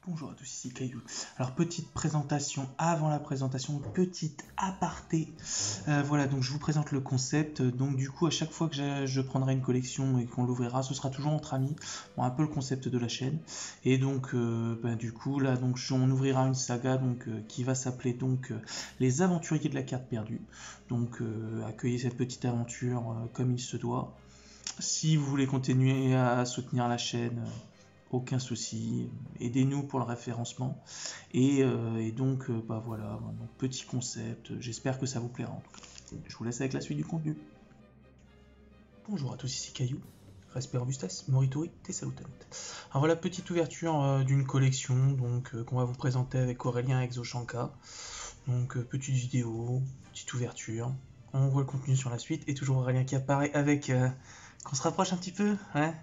Bonjour à tous, ici Caillou. Alors petite présentation avant la présentation, petite aparté. Voilà, donc je vous présente le concept. Donc du coup, à chaque fois que je prendrai une collection et qu'on l'ouvrira, ce sera toujours entre amis. Bon, un peu le concept de la chaîne. Et donc, du coup, là, donc on ouvrira une saga qui va s'appeler Les Aventuriers de la Carte Perdue. Donc accueillez cette petite aventure comme il se doit. Si vous voulez continuer à soutenir la chaîne, aucun souci, aidez-nous pour le référencement. Et donc, voilà, donc, petit concept, j'espère que ça vous plaira en tout cas. Je vous laisse avec la suite du contenu. Bonjour à tous, ici Caillou. Respect robustes, Moritori, te salutant. Alors voilà, petite ouverture d'une collection qu'on va vous présenter avec Aurélien Exoshanka. Donc, petite vidéo, petite ouverture. On voit le contenu sur la suite. Et toujours Aurélien qui apparaît avec... qu'on se rapproche un petit peu, ouais.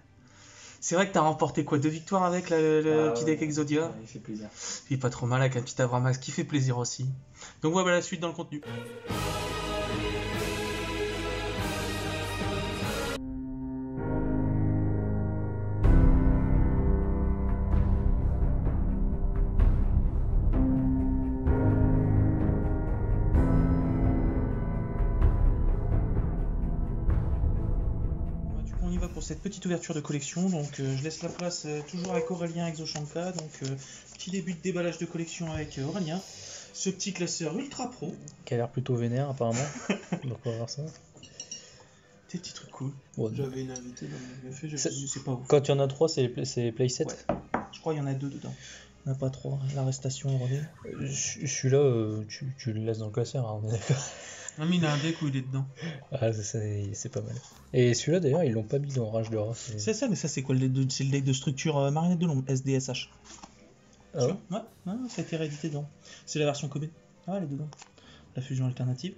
C'est vrai que t'as remporté quoi, 2 victoires avec le petit deck Exodia. Ouais, il fait plaisir. Il est pas trop mal avec un petit Avramax qui fait plaisir aussi. Donc voilà la suite dans le contenu. On y va pour cette petite ouverture de collection, donc je laisse la place toujours avec Aurélien Exoshanka, donc petit début de déballage de collection avec Aurélien, ce petit classeur ultra pro. Qui a l'air plutôt vénère apparemment, donc on va voir ça. Des petits trucs cool. Bon, j'avais une invitée dans le café, je sais pas où. quand il y en a 3, c'est playset. Ouais. Je crois qu'il y en a 2 dedans. Il n'y en a pas 3, l'arrestation est relevée. Celui-là, tu le laisses dans le classeur, hein, on est d'accord. Non mais il a un deck où il est dedans. Ah, c'est pas mal. Et celui-là d'ailleurs, ils l'ont pas mis dans Rage de Race. C'est ça, mais ça c'est quoi c'est le deck de structure Marionnette de l'ombre, SDSH. Ah ouais, ouais, ça a été réédité dedans. C'est la version Kobe. Ah, elle est dedans. La fusion alternative.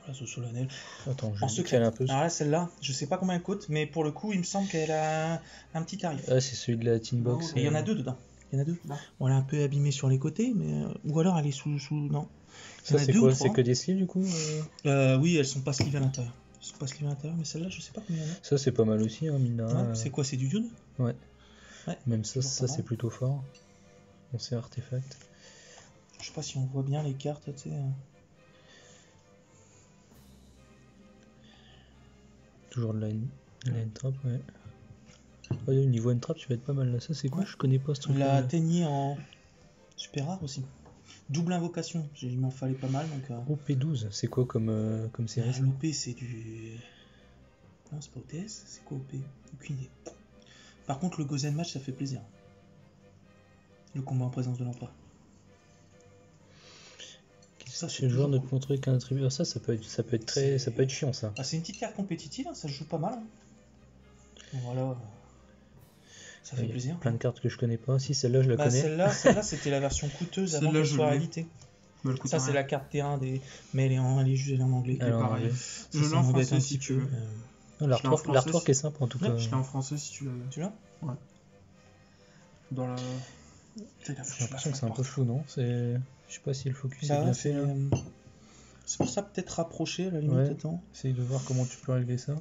Voilà, ce solennel. Attends, En je secret. un peu. Alors là, celle-là, je sais pas combien elle coûte, mais pour le coup, il me semble qu'elle a un petit tarif. Ah, c'est celui de la Teen Box. Et il y en a 2 dedans. Il y en a 2. Bon, elle est un peu abîmée sur les côtés, mais ou alors elle est sous non. Ça c'est quoi? C'est que des sleeves du coup Oui, elles sont pas sleevées à l'intérieur. Elles sont pas sleevées à l'intérieur, mais celle-là, je sais pas combien il y en a. Ça c'est pas mal aussi, hein, mine de rien. Ouais, c'est quoi? C'est du Dune? Ouais. Ouais. Même ça c'est plutôt fort. Bon, c'est artefact. Je sais pas si on voit bien les cartes, tu sais. Toujours de la N-Trap, ouais. Ouais, niveau N-Trap, tu vas être pas mal là. Ça, c'est quoi? Ouais. Je connais pas ce truc. La teignée en super rare aussi. Double invocation, il m'en fallait pas mal. Donc, OP12, c'est quoi comme série? L'OP, c'est du. Non, c'est pas OTS, c'est quoi OP? Aucune idée. Par contre, le Gozen Match, ça fait plaisir. Le combat en présence de l'empereur. Ça, c'est le joueur ne peut contrôler qu'un attribut. Ça peut être chiant ça. Ah, c'est une petite carte compétitive, hein, ça se joue pas mal. Hein. Voilà. Ça fait plaisir. Plein de cartes que je connais pas. Si, celle-là, je la connais. Celle-là, c'était la version coûteuse avant qu'elle soit rééditée. Ça, c'est la carte T1 mais elle est en anglais. Elle est pareil. Je l'ai en français si tu veux. L'artwork est simple en tout cas. Je l'ai en français si tu l'as. Tu l'as? Ouais. Dans la. J'ai l'impression que c'est un peu flou, non? Je sais pas si le focus est bien fait. C'est pour ça peut-être rapprocher à la limite. Ouais. Attends. Essaye de voir comment tu peux régler ça.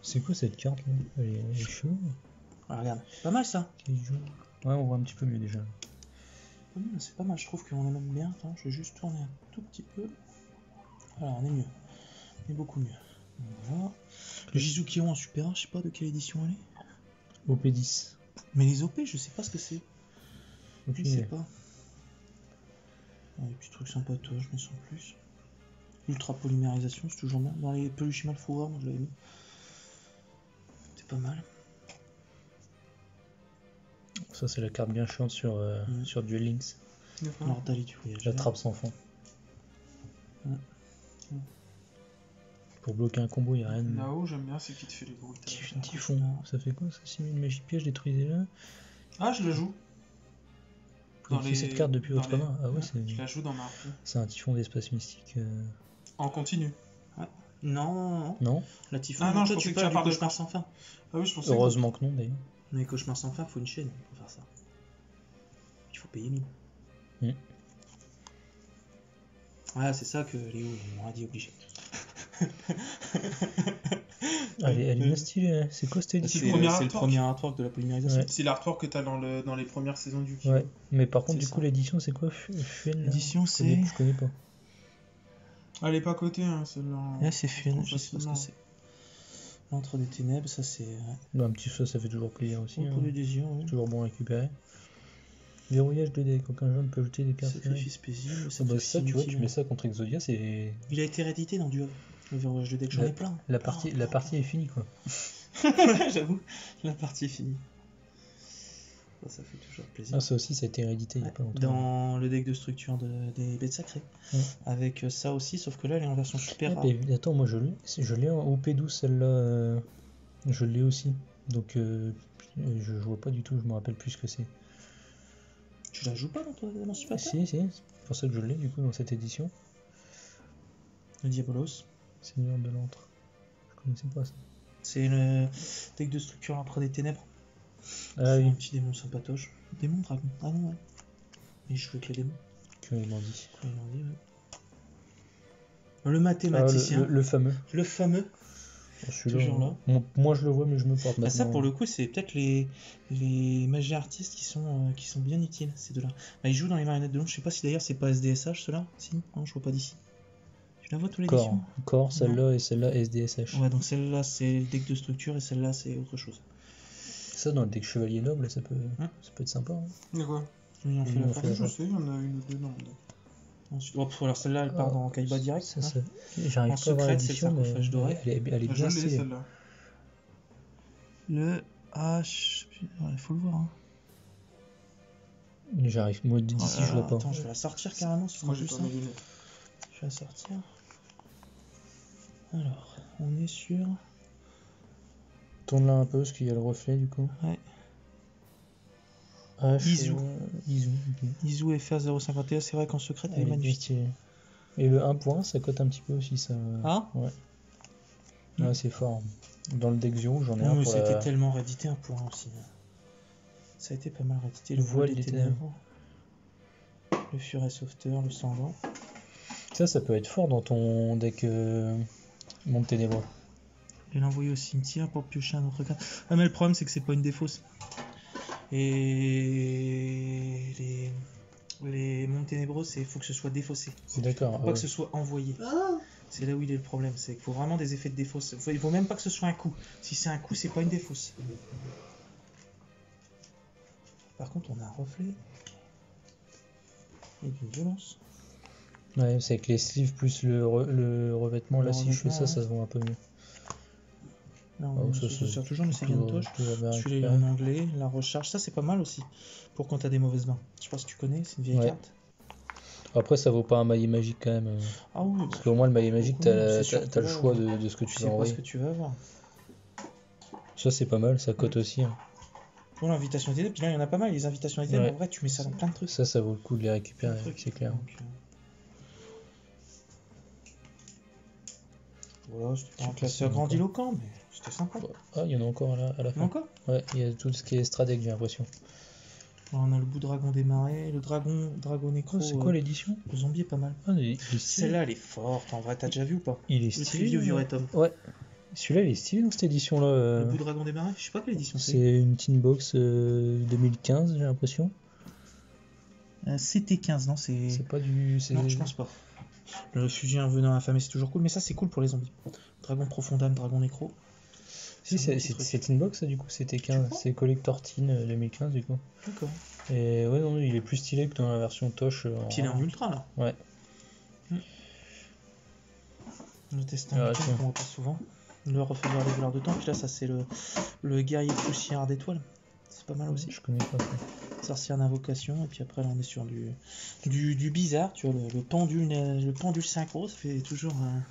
C'est quoi cette carte là? Elle est chaude. Ah, regarde, pas mal ça. Ouais, on voit un petit peu mieux déjà. C'est pas mal, je trouve qu'on aime bien. Attends, je vais juste tourner un tout petit peu. Voilà, on est mieux. On est beaucoup mieux. Voilà. Le Jizukion en Super 1, je sais pas de quelle édition elle est. OP10. Mais les OP, je sais pas ce que c'est. Okay. Je sais pas. Des petits trucs sympatoches, mais sans plus. Ultra polymérisation, c'est toujours bien. Dans les peluches Malfoura, moi je l'avais mis. C'est pas mal. Ça, c'est la carte bien chiante sur Duel Links. Nordali du voyage. La trappe sans fond. Pour bloquer un combo, il n'y a rien de. Là-haut, j'aime bien, c'est qui te fait les bruits. Typhon. Ça fait quoi ça? Simule magie piège, détruisez-le. Ah, je le joue. Vous avez cette carte depuis votre main? Ah ouais, je la joue dans ma harpie. C'est un typhon d'espace mystique. En continu. Ouais. Non. Non. La typhon. Ah non, je pensais que tu as parlé de cauchemar sans fin. Ah oui, je pensais. Heureusement que non d'ailleurs. Mais cauchemar sans fin, faut une chaîne pour faire ça. Il faut payer 1000. Ah, c'est ça que Léo m'aurait dit obligé. Elle est bien stylée, hein. C'est quoi cette C'est édition? le premier C'est le artwork. premier artwork de la polymérisation. Ouais. C'est l'artwork que t'as dans les premières saisons du Yu-Gi-Oh! Ouais, mais par contre, C'est du coup, ça. l'édition, c'est quoi? Fuel là L'édition, Je connais pas. Elle est pas cotée, hein, celle-là. Là, c'est Fuel, trouve je sais pas ce facilement. que c'est. L'Entre des ténèbres, ça c'est. Bah, un petit ça fait toujours plaisir aussi. Pour Hein. l'adhésion, oui. Toujours bon à récupérer. Verrouillage de deck, aucun joueur ne peut jeter des cartes. Sacrifice paisible, Ah bah, sacrifice ça, tu vois, tu inutile. mets ça contre Exodia, c'est. Il a été réédité dans Duel. Le verrouillage de deck, j'en ai plein. La partie est finie quoi. J'avoue, la partie est finie. Ça fait toujours plaisir. Ah, ça aussi, ça a été réédité il y a pas longtemps. Dans le deck de structure des bêtes sacrées. Ouais. Avec ça aussi, sauf que là, elle est en version super Ah, rare. mais attends, moi je l'ai en OP12 celle-là. Je l'ai aussi. Donc je vois pas du tout, je me rappelle plus ce que c'est. Tu la joues pas dans ton émancipateur? Si, c'est pour ça que je l'ai du coup dans cette édition. Le Diabolos. Seigneur de l'antre. Je connaissais pas ça. C'est le deck de structure après des ténèbres. Ah C'est oui, un petit démon sympatoche. Démon, dragon. Ah non, ouais. Mais je joue avec les démons. que il m'en dit. Ouais, il en dit, ouais. Le mathématicien. Le fameux. Le fameux. Celui-là, Toujours là. Moi je le vois, mais je me porte Bah ça, maintenant. pour le coup, c'est peut-être les magies artistes qui sont bien utiles, ces deux-là. Bah, ils jouent dans les marionnettes de l'ombre. Je sais pas si d'ailleurs c'est pas SDSH, ceux-là. Si, non, je vois pas d'ici. Tu la vois tous les éditions? Corps, celle-là et celle-là SDSH. Ouais, donc celle-là c'est le deck de structure et celle-là c'est autre chose. Ça, dans le deck chevalier noble, ça peut être sympa. Hein. Mais quoi? Ils ont fait Ils la ont part. fait la Je sais, il y en a une ou deux dans le deck. Ensuite, alors celle-là elle part dans Kaiba direct. Ça, hein. J'arrive En pas à voir secrète, c'est le l'édition, mais sarcophage doré. elle est Je bien l'ai, stylée. celle-là. Le H. Il faut le voir. Hein. J'arrive, moi d'ici je vois pas. Attends, je vais la sortir carrément, ce sera Moi, j'ai plus pas simple. mes lunettes. Je vais la sortir. Alors, on est sur. Tourne là un peu, parce qu'il y a le reflet du coup. Ouais. H, Izu. Izu, ok. Izu FR 051, c'est vrai qu'en secret elle est Elle est bien magnifique. stylée. Et le 1 point, ça cote un petit peu aussi, ça. Ah Ouais. Ouais, c'est fort. Dans le deck Zio, j'en ai Non, un mais pour ça a été la... tellement réédité un point aussi. Ça a été pas mal réédité. Le Voile voile des des ténèbres. Le furet sauveteur, le sanglant. Ça peut être fort dans ton deck Monde Ténébreux. Et l'envoyer au cimetière pour piocher un autre carte. Ah, mais le problème, c'est que c'est pas une défausse. Et les mondes ténébreux, il faut que ce soit défaussé. C'est d'accord. Faut pas que ce soit envoyé. C'est là où il est le problème. C'est qu'il faut vraiment des effets de défausse. Il faut même pas que ce soit un coup. Si c'est un coup, c'est pas une défausse. Par contre, on a un reflet. Et d'une violence. Ouais, c'est avec les sleeves plus le revêtement. Là, si je fais ça, revêtement, ça se voit un peu mieux. Là, Oh, on ça, se sert toujours, mais c'est toujours- Gantoche. toujours bien Celui-là, il est récupéré. en anglais. La recharge, ça, c'est pas mal aussi. Pour quand t'as des mauvaises mains. Je sais pas si tu connais, c'est une vieille Ouais. carte. Après, ça vaut pas un maillet magique quand même. Ah oui, Parce qu'au moins, le maillet magique, beaucoup mieux, t'as c'est sûr que t'as le là, choix de ce que tu tu sais vas pas envoyer. ce que tu vas avoir. Ça, c'est pas mal, ça cote aussi. Hein. Pour l'invitation des ténèbres, puis là, il y en a pas mal. Les invitations des ténèbres, Ouais. en vrai, tu mets ça dans plein de trucs. Ça vaut le coup de les récupérer, Plein de trucs. c'est clair. Donc, voilà, c'était un classeur encore. grandiloquent, mais c'était sympa. Ah, il y en a encore à la fin. Encore Ouais, il y a tout ce qui est stratège, j'ai l'impression. Alors, on a le bout dragon des marais, le dragon nécro. C'est quoi l'édition? Le zombie est pas mal. Ah, il est stylé. Celle-là, elle est forte. En vrai, t'as déjà vu ou pas? Il est Le stylé. Trivio Viretum. Ouais. Celui-là, il est stylé dans cette édition-là. Le bout dragon des marais, je sais pas quelle édition c'est. C'est une Teen Box 2015, j'ai l'impression. C'était 15, non? C'est pas du. Non, je pense pas. Le réfugié un venin affamé, c'est toujours cool, mais ça, c'est cool pour les zombies. Dragon profond d'âme, dragon nécro. Si, C'est un petit truc. c'est Teen Box, ça, du coup, c'était 15. crois C'est Collector Teen 2015, du coup. D'accord. Et ouais, non, il est plus stylé que dans la version Tosh. Puis il est en ultra là. Ouais. Le test Ah, un tiens. qu'on voit pas souvent. Le refaiseur des voleurs de temps. Puis là, ça c'est le guerrier poussière d'étoiles. C'est pas mal aussi. Je connais pas ça. Sorcière d'invocation. Et puis après, là, on est sur du bizarre. Tu vois, le pendule synchro, ça fait toujours un.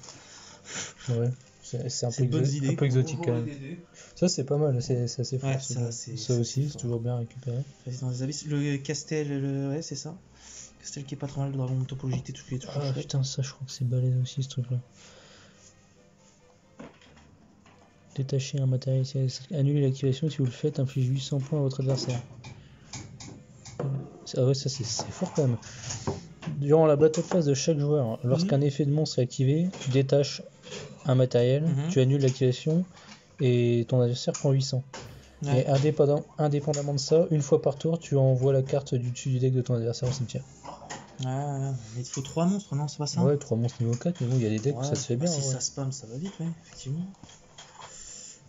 Ouais. C'est un, C'est de bonnes idées, un peu quoi. exotique quand même. Ça, c'est pas mal, c'est assez fort. Ouais, ça ça aussi, c'est c'est toujours bien récupéré. Dans les abysses. Le Castel, ouais, c'est ça. Castel qui est pas trop mal. Le dragon de topologie, tout qui est toujours Ah chouette. putain, ça, je crois que c'est balèze aussi, ce truc-là. Détacher un matériel, annuler l'activation si vous le faites, inflige 800 points à votre adversaire. Ah ouais, ça c'est fort quand même. Durant la battle phase de chaque joueur, lorsqu'un effet de monstre est activé, détache un matériel, Mhm. tu annules l'activation et ton adversaire prend 800. Ouais. Et indépendamment de ça, une fois par tour, tu envoies la carte du dessus du deck de ton adversaire au cimetière. Ouais, mais il te faut 3 monstres, non, c'est pas ça? Ouais, 3 monstres niveau 4, mais bon, il y a des decks où ça Ouais, se fait bah, bien. si ouais. ça spam, ça va vite, ouais, effectivement.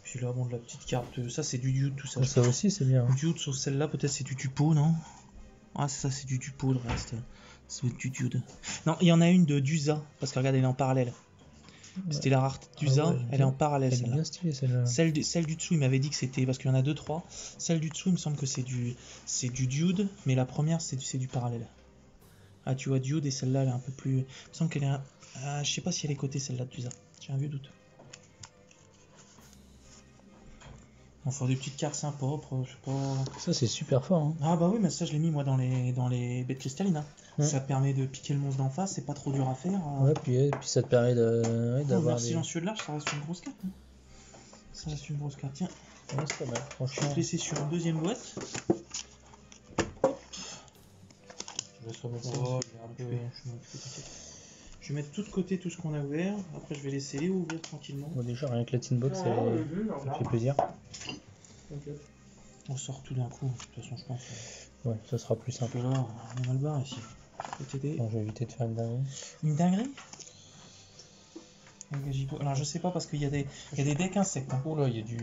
Puis là, bon, de la petite carte, ça c'est du dude, tout ça. je Ça crois. aussi, c'est bien. Du dude, sauf celle-là, peut-être c'est du tupo, non? Ah, c'est ça, c'est du tupo, le reste. Ça doit être du dude. Non, il y en a une de d'Usa, parce que regarde, elle est en parallèle. C'était la rareté d'Usa, Ah ouais, elle est en parallèle, Elle est celle-là. bien stylée celle-là. Celle du dessous, il m'avait dit que c'était, parce qu'il y en a 2-3. Celle du dessous, il me semble que c'est du dude, mais la première, c'est du parallèle. Ah, tu vois, dude, et celle-là, elle est un peu plus. Il me semble qu'elle est. Je sais pas si elle est cotée, celle-là de d'Usa. J'ai un vieux doute. Enfin, des petites cartes sympas, je sais pas. Ça, c'est super fort. Hein. Ah, bah oui, mais ça, je l'ai mis moi dans les bêtes cristallines. Hein. Ça permet de piquer le monstre d'en face, c'est pas trop dur à faire. Ouais, puis ça te permet d'avoir Le des... silencieux de l'arche, ça reste une grosse carte. Hein. Ça reste une grosse carte. Tiens, Ouais, c'est pas mal, je vais franchement. te laisser sur une deuxième boîte. Je vais remettre ça. Oh, il est un peu- je m'en occupe, t'inquiète. Je vais mettre tout de côté tout ce qu'on a ouvert. Après, je vais laisser Léo ouvrir tranquillement. Bon, déjà, rien que la Tinbox, ça fait plaisir. On sort tout d'un coup, de toute façon, je pense. Ouais, ça sera plus Un simple. peu là, on est mal barré ici. Je vais t'aider. Bon, je vais éviter de faire une dinguerie. Une dinguerie? Alors, je sais pas parce qu'il y a des decks insectes. Hein. Oh là, il y a du...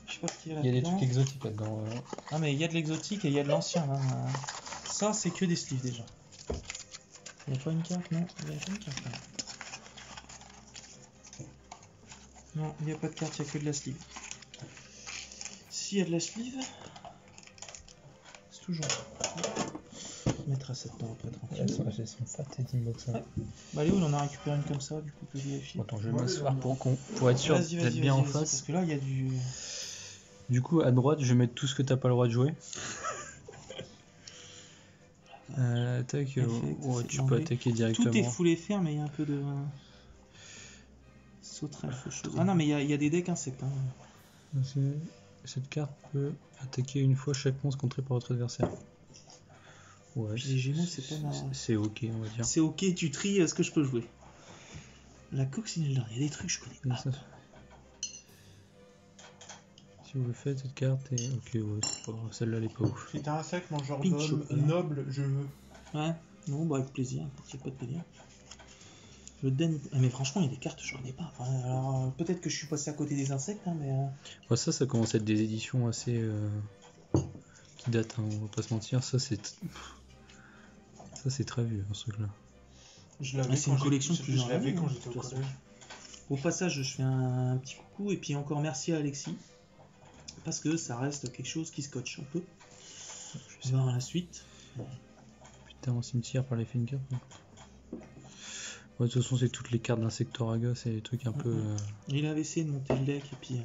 Je sais pas ce qu'il y a Il y a des là-dedans. trucs exotiques là-dedans. Ah, mais il y a de l'exotique et il y a de l'ancien. Hein. Ça, c'est que des sleeves déjà. Il n'y a pas une carte, non? Il n'y a pas une carte là. Non, il n'y a pas de carte, il n'y a que de la sleeve. S'il y a de la sleeve, c'est toujours ça. On mettra ça dedans après tranquille. Elles sont fat, ces Tinbox. Ouais. Bah Léo, on en a récupéré une comme ça, du coup, on peut vérifier. Attends, je vais m'asseoir pour être sûr d'être bien en Parce face. que là, il y a du... Du coup, à droite, je vais mettre tout ce que t'as pas le droit de jouer. Tac, ouais, tu peux attaquer directement. Tout est full FR, mais il y a un peu de... Sauterelle, faux chose. Ah non, mais il y a des decks insectes. Hein. Cette carte peut attaquer une fois chaque monstre contré par votre adversaire. Ouais, Puis les Gémeaux, c'est pas mal. C'est ok, on va dire. C'est ok, tu tries ce que je peux jouer. La coccinelle d'or, il y a des trucs que je connais pas. Si vous le faites, cette carte est... Ok, ouais, celle-là, elle est pas ouf. Si t'as un sec, mangeur Pink d'homme, chocolat. noble, je veux. Ouais, non, bah avec plaisir, il n'y a pas de plaisir. Le Den... Ah, mais franchement, il y a des cartes, je connais pas. Enfin, alors, peut-être que je suis passé à côté des insectes, hein, mais... Ouais, ça commence à être des éditions assez... qui datent, hein, on va pas se mentir. Ça, c'est très vieux, hein, ce truc-là. Je l'avais c'est une quand collection de je plusieurs l'avais années, quand hein, j'étais au de toute façon. collège. Au passage, je fais un petit coucou, et puis encore merci à Alexis. Parce que ça reste quelque chose qui scotche un peu. Je vais voir la suite. Putain, en cimetière par les Finger. Ouais, de toute façon, c'est toutes les cartes d'Insectoraga, c'est des trucs un peu... Il avait essayé de monter le deck, et puis...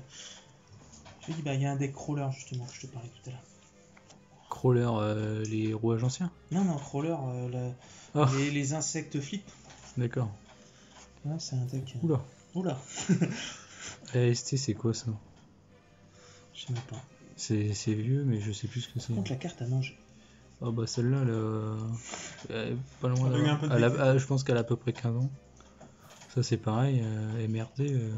je lui ai dit, bah il y a un deck crawler justement que je te parlais tout à l'heure. Crawler, les rouages anciens. Non, crawler, Ah. les insectes flip. D'accord. Ouais, c'est un deck... Oula. AST, c'est quoi ça? Je sais même pas. C'est vieux, mais je sais plus ce que c'est. Par contre, la carte à manger. Ah bah celle-là, elle est pas loin Elle a eu un peu de vécu. je pense qu'elle a à peu près 15 ans. Ça c'est pareil, MRD,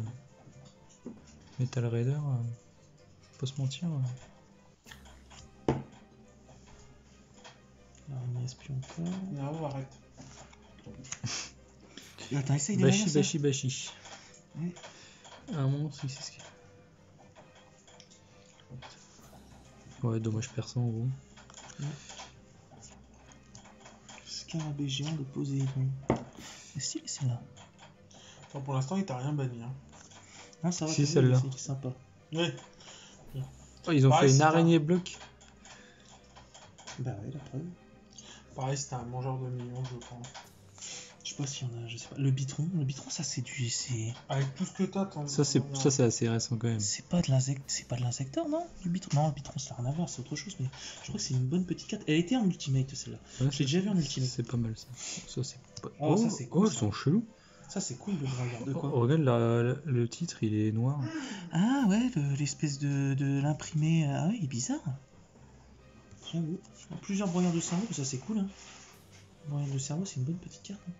Metal Raider, faut pas se mentir. L'araignée espion encore. Non, arrête. Attends, essaye de lire ça. Bashi. Ouais. Un monstre, c'est ce qu'il y a. Ouais, dommage perçant en gros. Ouais. Scarabée géant de Poséidon. C'est stylé celle-là. Enfin, pour l'instant, il t'a rien banni. Hein. Non, ça va, Si, t'as vu, celle-là. c'est sympa. Ouais. Oh, ils ont Pareil, fait une c'est araignée bloc. Bah ouais, la preuve. Pareil, c'était un mangeur de millions, je crois. Je sais pas s'il y en a, je sais pas. Le bitron, ça c'est du... Avec tout ce que t'as, Ça c'est assez récent quand même. C'est pas de l'insecteur, non? Du bitron. Non, le bitron ça n'a rien à voir, c'est autre chose, mais je crois que c'est une bonne petite carte. Elle était en ultimate celle-là. Ouais, Je l'ai déjà vu en ultimate. C'est pas mal ça. Ça c'est pas... Oh, ça, c'est cool, Oh, ils ça. sont chelous. Ça c'est cool de regarder. De quoi? Oh, regarde le titre, il est noir. Ah ouais, l'espèce de l'imprimé. Ah ouais, il est bizarre. J'avoue. Plusieurs broyeurs de cerveau, ça c'est cool. Hein. Broyeur de cerveau, c'est une bonne petite carte. Hein.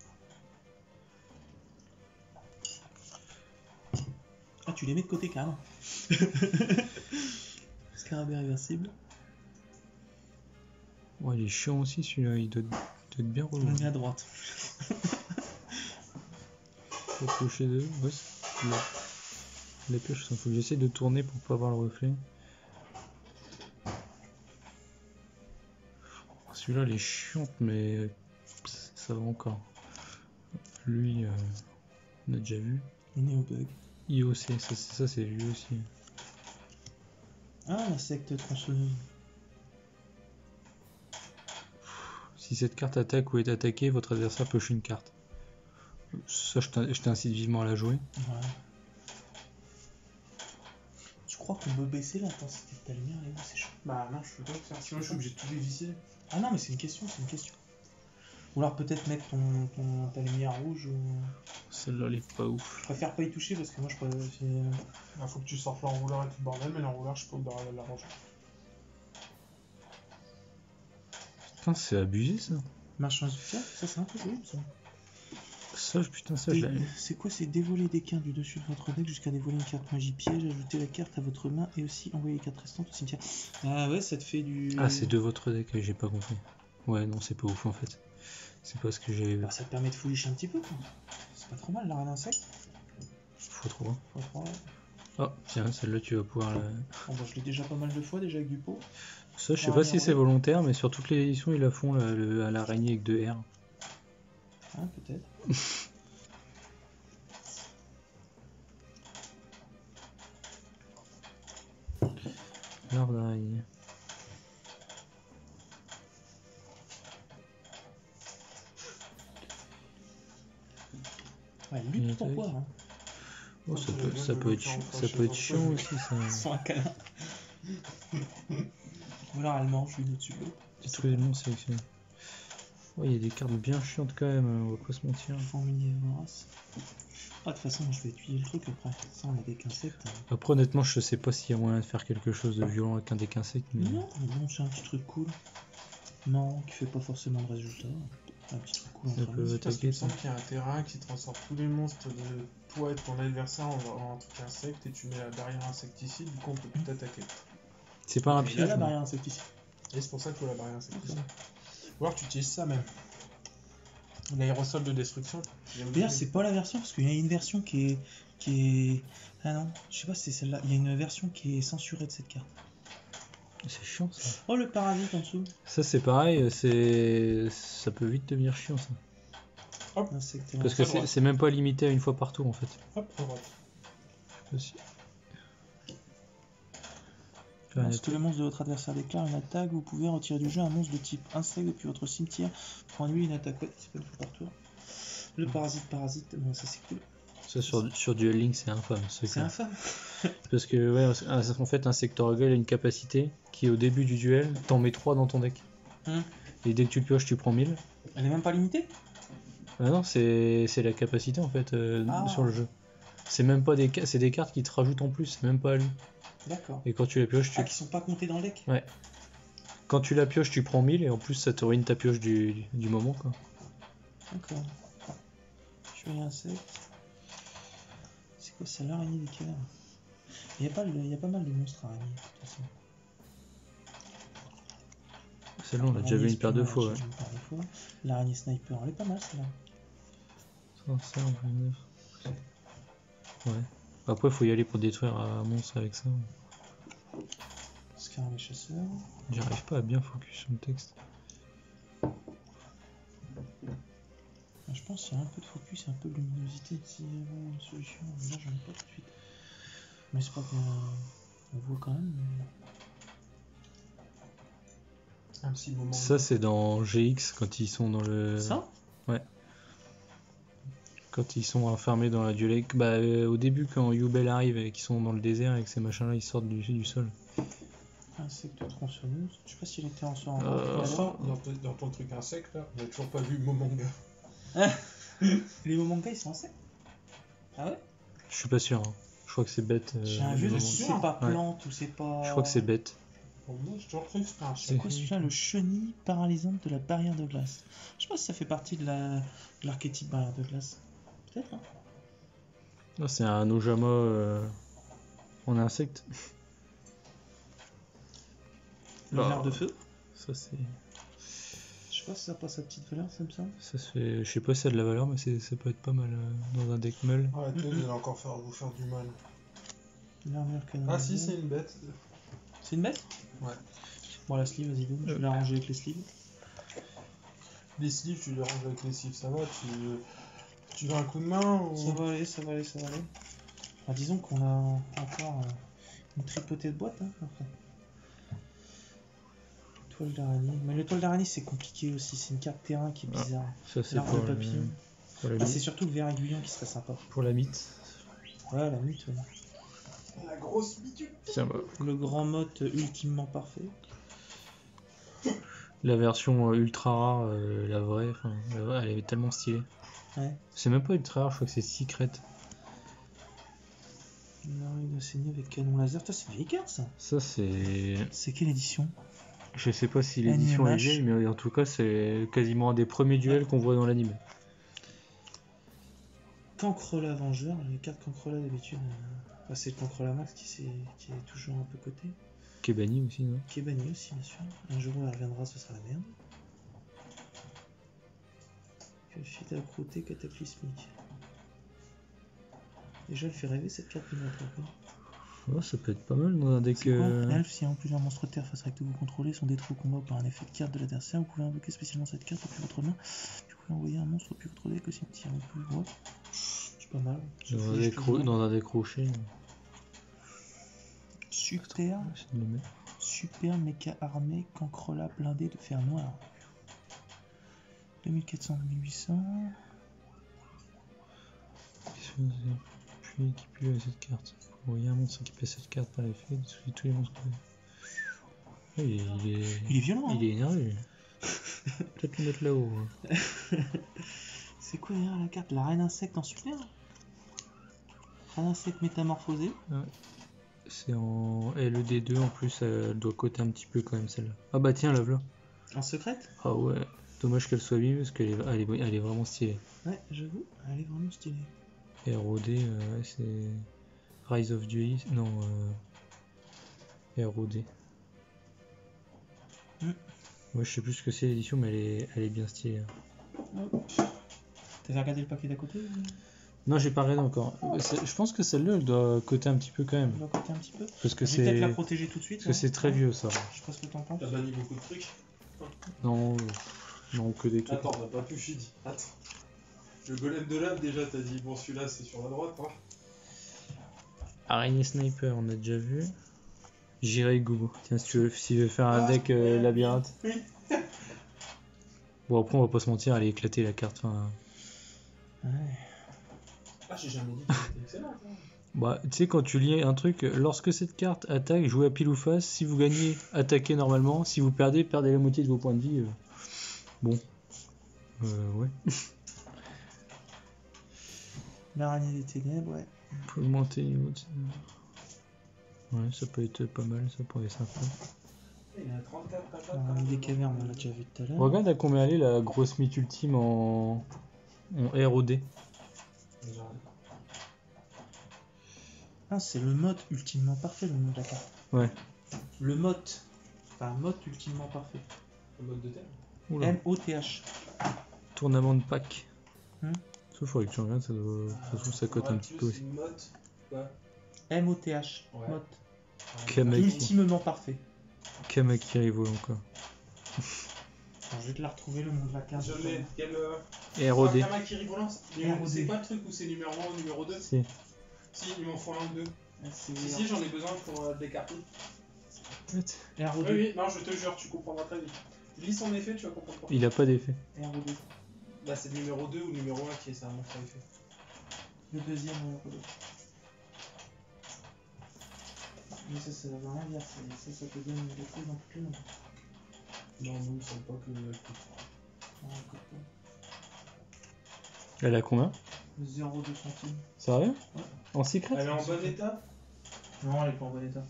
Ah, tu les mets de côté carrément. Scarabée réversible. Ouais, il est chiant aussi celui-là, il doit être bien relou. On est à droite. Faut piocher deux. Ouais, les pioches, il faut que j'essaie de tourner pour pas avoir le reflet. Celui-là, il est chiante, mais ça va encore. Lui, on a déjà vu. On est au bug. IOC, ça c'est lui aussi. Ah, l'insecte tronçonneuse. Si cette carte attaque ou est attaquée, votre adversaire pioche une carte. Ça, je t'incite vivement à la jouer. Ouais. Tu crois qu'on peut baisser l'intensité de ta lumière, les gars? C'est chaud. Bah non, je peux pas le faire. Sinon, je suis obligé de tout dévisser. Ah non, mais c'est une question, c'est une question. Ou alors peut-être mettre ta lumière rouge ou... Celle-là, elle est pas ouf. Je préfère pas y toucher parce que moi je préfère... Là, faut que tu sortes l'enrouleur et tout le bordel, mais l'enrouleur, je peux la ranger. Putain, c'est abusé ça. Marchand social, ça c'est un peu joli ça. Ça, putain, ça, je l'ai. C'est quoi? C'est dévoiler des cartes du dessus de votre deck jusqu'à dévoiler une carte magie piège, ajouter la carte à votre main et aussi envoyer les cartes restantes au cimetière. Ah ouais, ça te fait du... Ah, c'est de votre deck, j'ai pas compris. Ouais, non, c'est pas ouf en fait. C'est pas ce que j'ai. Bah, ça te permet de foulicher un petit peu quoi. C'est pas trop mal l'arène insecte. Faut trop. Faut trop... Oh, tiens, celle-là, tu vas pouvoir la. Bon, bah, je l'ai déjà pas mal de fois déjà avec du pot. Ça, je sais pas si c'est volontaire, mais sur toutes les éditions, ils la font à l'araignée avec 2 R. Ah, peut-être. Larve d'araignée. Ouais, lutte pourquoi hein. Oh, ça peut être chiant aussi, ça. Sans un câlin. Ou alors elle mange une au-dessus de l'autre. Détruire les monstres sélectionnés. Ouais, il y a des cartes bien chiantes quand même, on va pas se mentir. Fourmilier vorace. Ah, de toute façon, je vais étudier le truc après. Ça, on a des insectes. Après, honnêtement, je sais pas s'il y a moyen de faire quelque chose de violent avec un deck insecte. Mais... Non, c'est un petit truc cool. Non, qui fait pas forcément de résultat. Un petit truc cool entre peut nous. Parce qu'il attaquer me ça. semble qu'il y a un terrain qui transforme tous les monstres de toi et de ton adversaire en truc insecte et tu mets la barrière insecticide, du coup on peut plus t'attaquer. C'est pas un Il y a piège. la mais- barrière insecticide. Et c'est pour ça qu'il faut la barrière insecticide. Ou alors tu utilises ça même. L'aérosol de destruction. D'ailleurs, c'est pas la version, parce qu'il y a une version qui est... Ah non, je sais pas si c'est celle-là. Il y a une version qui est censurée de cette carte. C'est chiant ça. Oh, le parasite en dessous. Ça, c'est pareil, ça peut vite devenir chiant ça. Insecte Parce que à droite. c'est même pas limité à une fois par tour en fait. Hop, à droite. Aussi. Faire une Lorsque le monstre de votre adversaire déclare une attaque, vous pouvez retirer du jeu un monstre de type insecte depuis votre cimetière pour annuler une attaque. Ouais, c'est pas une fois par tour. Le parasite, bon ça c'est cool. Ça sur Duel Link c'est infâme. C'est infâme. Parce que ouais, en fait un Sector Gueule a une capacité qui au début du duel t'en mets 3 dans ton deck. Et dès que tu le pioches tu prends 1000. Elle est même pas limitée? Ah non c'est la capacité en fait sur le jeu. C'est même pas c'est des cartes qui te rajoutent en plus, c'est même pas à lui. D'accord. Et quand tu la pioches, Ah, qui sont pas comptés dans le deck? Ouais. Quand tu la pioches tu prends 1000 et en plus ça te ruine ta pioche du moment quoi. D'accord. Je fais un insecte. C'est quoi ça, l'araignée des cœurs? Il y a pas mal de monstres araignées de toute façon. Celle-là on l'a déjà vu une paire de fois. Ouais. L'araignée sniper, elle est pas mal celle-là. Ça, on peut le mettre. Ouais. Après faut y aller pour détruire un monstre avec ça. Scarabée chasseur. J'arrive pas à bien focus sur le texte. Je pense qu'il y a un peu de focus et un peu de luminosité. Si une solution, là j'en ai pas tout de suite. Mais c'est pas qu'on voit quand même. Un petit moment. Ça c'est dans GX quand ils sont dans le... Ça? Ouais. Quand ils sont enfermés dans la Duel Lake. Bah au début quand Yubel arrive et qu'ils sont dans le désert et que ces machins là ils sortent du sol. Insecte tronçonneuse. Je sais pas s'il était en sort. Dans ton truc insecte là, on a toujours pas vu Momonga. Les Momonga ils sont insectes? Ah ouais? Je suis pas sûr. Hein. Je crois que c'est bête. J'ai un vieux, le c'est moment. pas plante ou c'est pas. Je crois que c'est bête. Pour moi, j'ai toujours cru que c'était un C'est quoi celui-là, le chenille paralysante de la barrière de glace? Je sais pas si ça fait partie de l'archétype barrière de glace. Peut-être, hein. Ah, c'est un Ojama en insecte. Le nerf de feu. Ça c'est. Je sais pas si ça passe sa petite valeur, ça me semble. Ça se fait. Je sais pas si ça a de la valeur, mais ça peut être pas mal dans un deck meul. Ouais, toi, vous allez encore vous faire du mal. L'armure canon. Ah si, c'est une bête. C'est une bête? Ouais. Bon, la sleeve, vas-y, je vais l'arranger avec les sleeves. Les sleeves, tu les ranges avec les sleeves, ça va, tu veux un coup de main ou... Ça va aller, ça va aller, ça va aller. Enfin, disons qu'on a encore une tripotée de boîtes, hein, après. Toile d'araignée. Mais le toile d'araignée, c'est compliqué aussi, c'est une carte terrain qui est bizarre. Ça c'est L'arbre pour, de papillon. pour la Ah, mythe. c'est surtout le ver aiguillon qui serait sympa. Pour la mythe. Ouais, la mythe, ouais. La grosse bitule. Tiens, bah, Le grand mode ultimement parfait. la version ultra rare, la vraie, enfin, elle est tellement stylée. Ouais. C'est même pas ultra rare, je crois que c'est secret. Une araignée de saignée avec canon laser. Putain, c'est une vieille carte ça. Ça c'est. C'est quelle édition? Je sais pas si l'édition est NMH. vieille, mais en tout cas c'est quasiment un des premiers duels qu'on voit dans l'anime. Cancrelat Vengeur. Les cartes Cancrelat d'habitude. Bah, c'est le Cancrelat Max qui est toujours un peu coté. Qui est banni aussi, non? Qui est banni aussi, bien sûr. Un jour où elle reviendra, ce sera la merde. Fit accroté cataclysmique. Déjà, elle fait rêver cette carte numéro 3. Oh, ça peut être pas mal dans un deck. C'est quoi? Elf, si en plusieurs monstres terre face à que vous contrôlez sont détruits au combat par un effet de carte de l'adversaire, vous pouvez invoquer spécialement cette carte depuis votre main. Puis vous pouvez envoyer un monstre depuis votre deck au cimetière. Vous pouvez... ouais. C'est pas mal. Dans un deck rocher. Super. Super méca armé Cancrelat blindé de fer noir. 2400-1800. Puis équipé à cette carte. Vous voyez un monstre équipé à cette carte par l'effet, détruit tous les monstres. Il est violent. Il est énervé. Peut-être le mettre là-haut. C'est quoi derrière la carte? La reine insecte en super? Reine insecte métamorphosée. Ouais. C'est en LED2 en plus, elle doit coter un petit peu quand même celle-là. Ah bah tiens, la voilà. En secrète? Ah ouais. Dommage qu'elle soit vive parce qu'elle est vraiment stylée. Ouais, j'avoue, elle est vraiment stylée. ROD, c'est Rise of Duelist. Non, ROD. Moi je sais plus ce que c'est l'édition, mais elle est bien stylée. T'as regardé le paquet d'à côté? Non, j'ai pas regardé encore. Je pense que celle-là, elle doit coter un petit peu quand même. Elle doit coter un petit peu. Parce que je vais peut-être la protéger tout de suite. Parce que c'est très vieux ça. Je sais pas ce que t'en penses. T'as banni beaucoup de trucs. Non, non, que des trucs. Attends, on n'a pas tout dit. Attends. Le golem de lave, déjà, t'as dit, bon, celui-là, c'est sur la droite, hein. Araignée Sniper, on a déjà vu. J'irai Goubou. Tiens, si tu veux faire un deck labyrinthe. Oui. Bon, après, on va pas se mentir, elle est éclatée la carte. Enfin... Ouais. Ah, j'ai jamais dit qu'elle était excellente. Hein. Bah, tu sais, quand tu lis un truc, lorsque cette carte attaque, jouez à pile ou face. Si vous gagnez, attaquez normalement. Si vous perdez, perdez la moitié de vos points de vie. Bon. Ouais. L'araignée des ténèbres, ouais. Faut augmenter le niveau de... Ouais, ça peut être pas mal, ça pourrait être sympa. Il y a 34 patates. L'araignée des cavernes, on l'a déjà vu tout à l'heure. Regarde à combien elle est la grosse mythe ultime en ROD. Ah, c'est le mode ultimement parfait, le nom de la carte. Ouais. Le mode. Enfin, mode ultimement parfait. Le mode de thème. Oula. M-O-T-H. Tournement de Pâques. Hmm. Ça, faudrait que tu regardes, ça doit... de toute façon, ça cote un petit peu aussi. Mode. Ouais. M-O-T-H. Ouais. Mode. Kamaki. Ultimement parfait. Kamakiri volant encore. Alors, je vais te la retrouver le nom de la carte. Je l'ai. Quel. ROD. Kamakiri volant, c'est pas le truc où c'est numéro 1 ou numéro 2? Si. Si, il m'en faut un ou deux. Ah, Si, j'en ai besoin pour décarter. ROD. Oui, non, je te jure, tu comprendras très vite. Lis son effet, tu vas comprendre pourquoi. Il a pas d'effet. ROD. Bah, c'est le numéro 2 ou numéro 1 qui est un monstre à effet. Le deuxième ROD. Mais ça va rien dire. Ça te donne des trucs dans toutes les noms. Non, nous, il semble pas que. Non, encore pas. Elle a combien? 0,2 centimes. Sérieux? Ouais. En secret? Elle est en bon état? Non, elle est pas en bon état.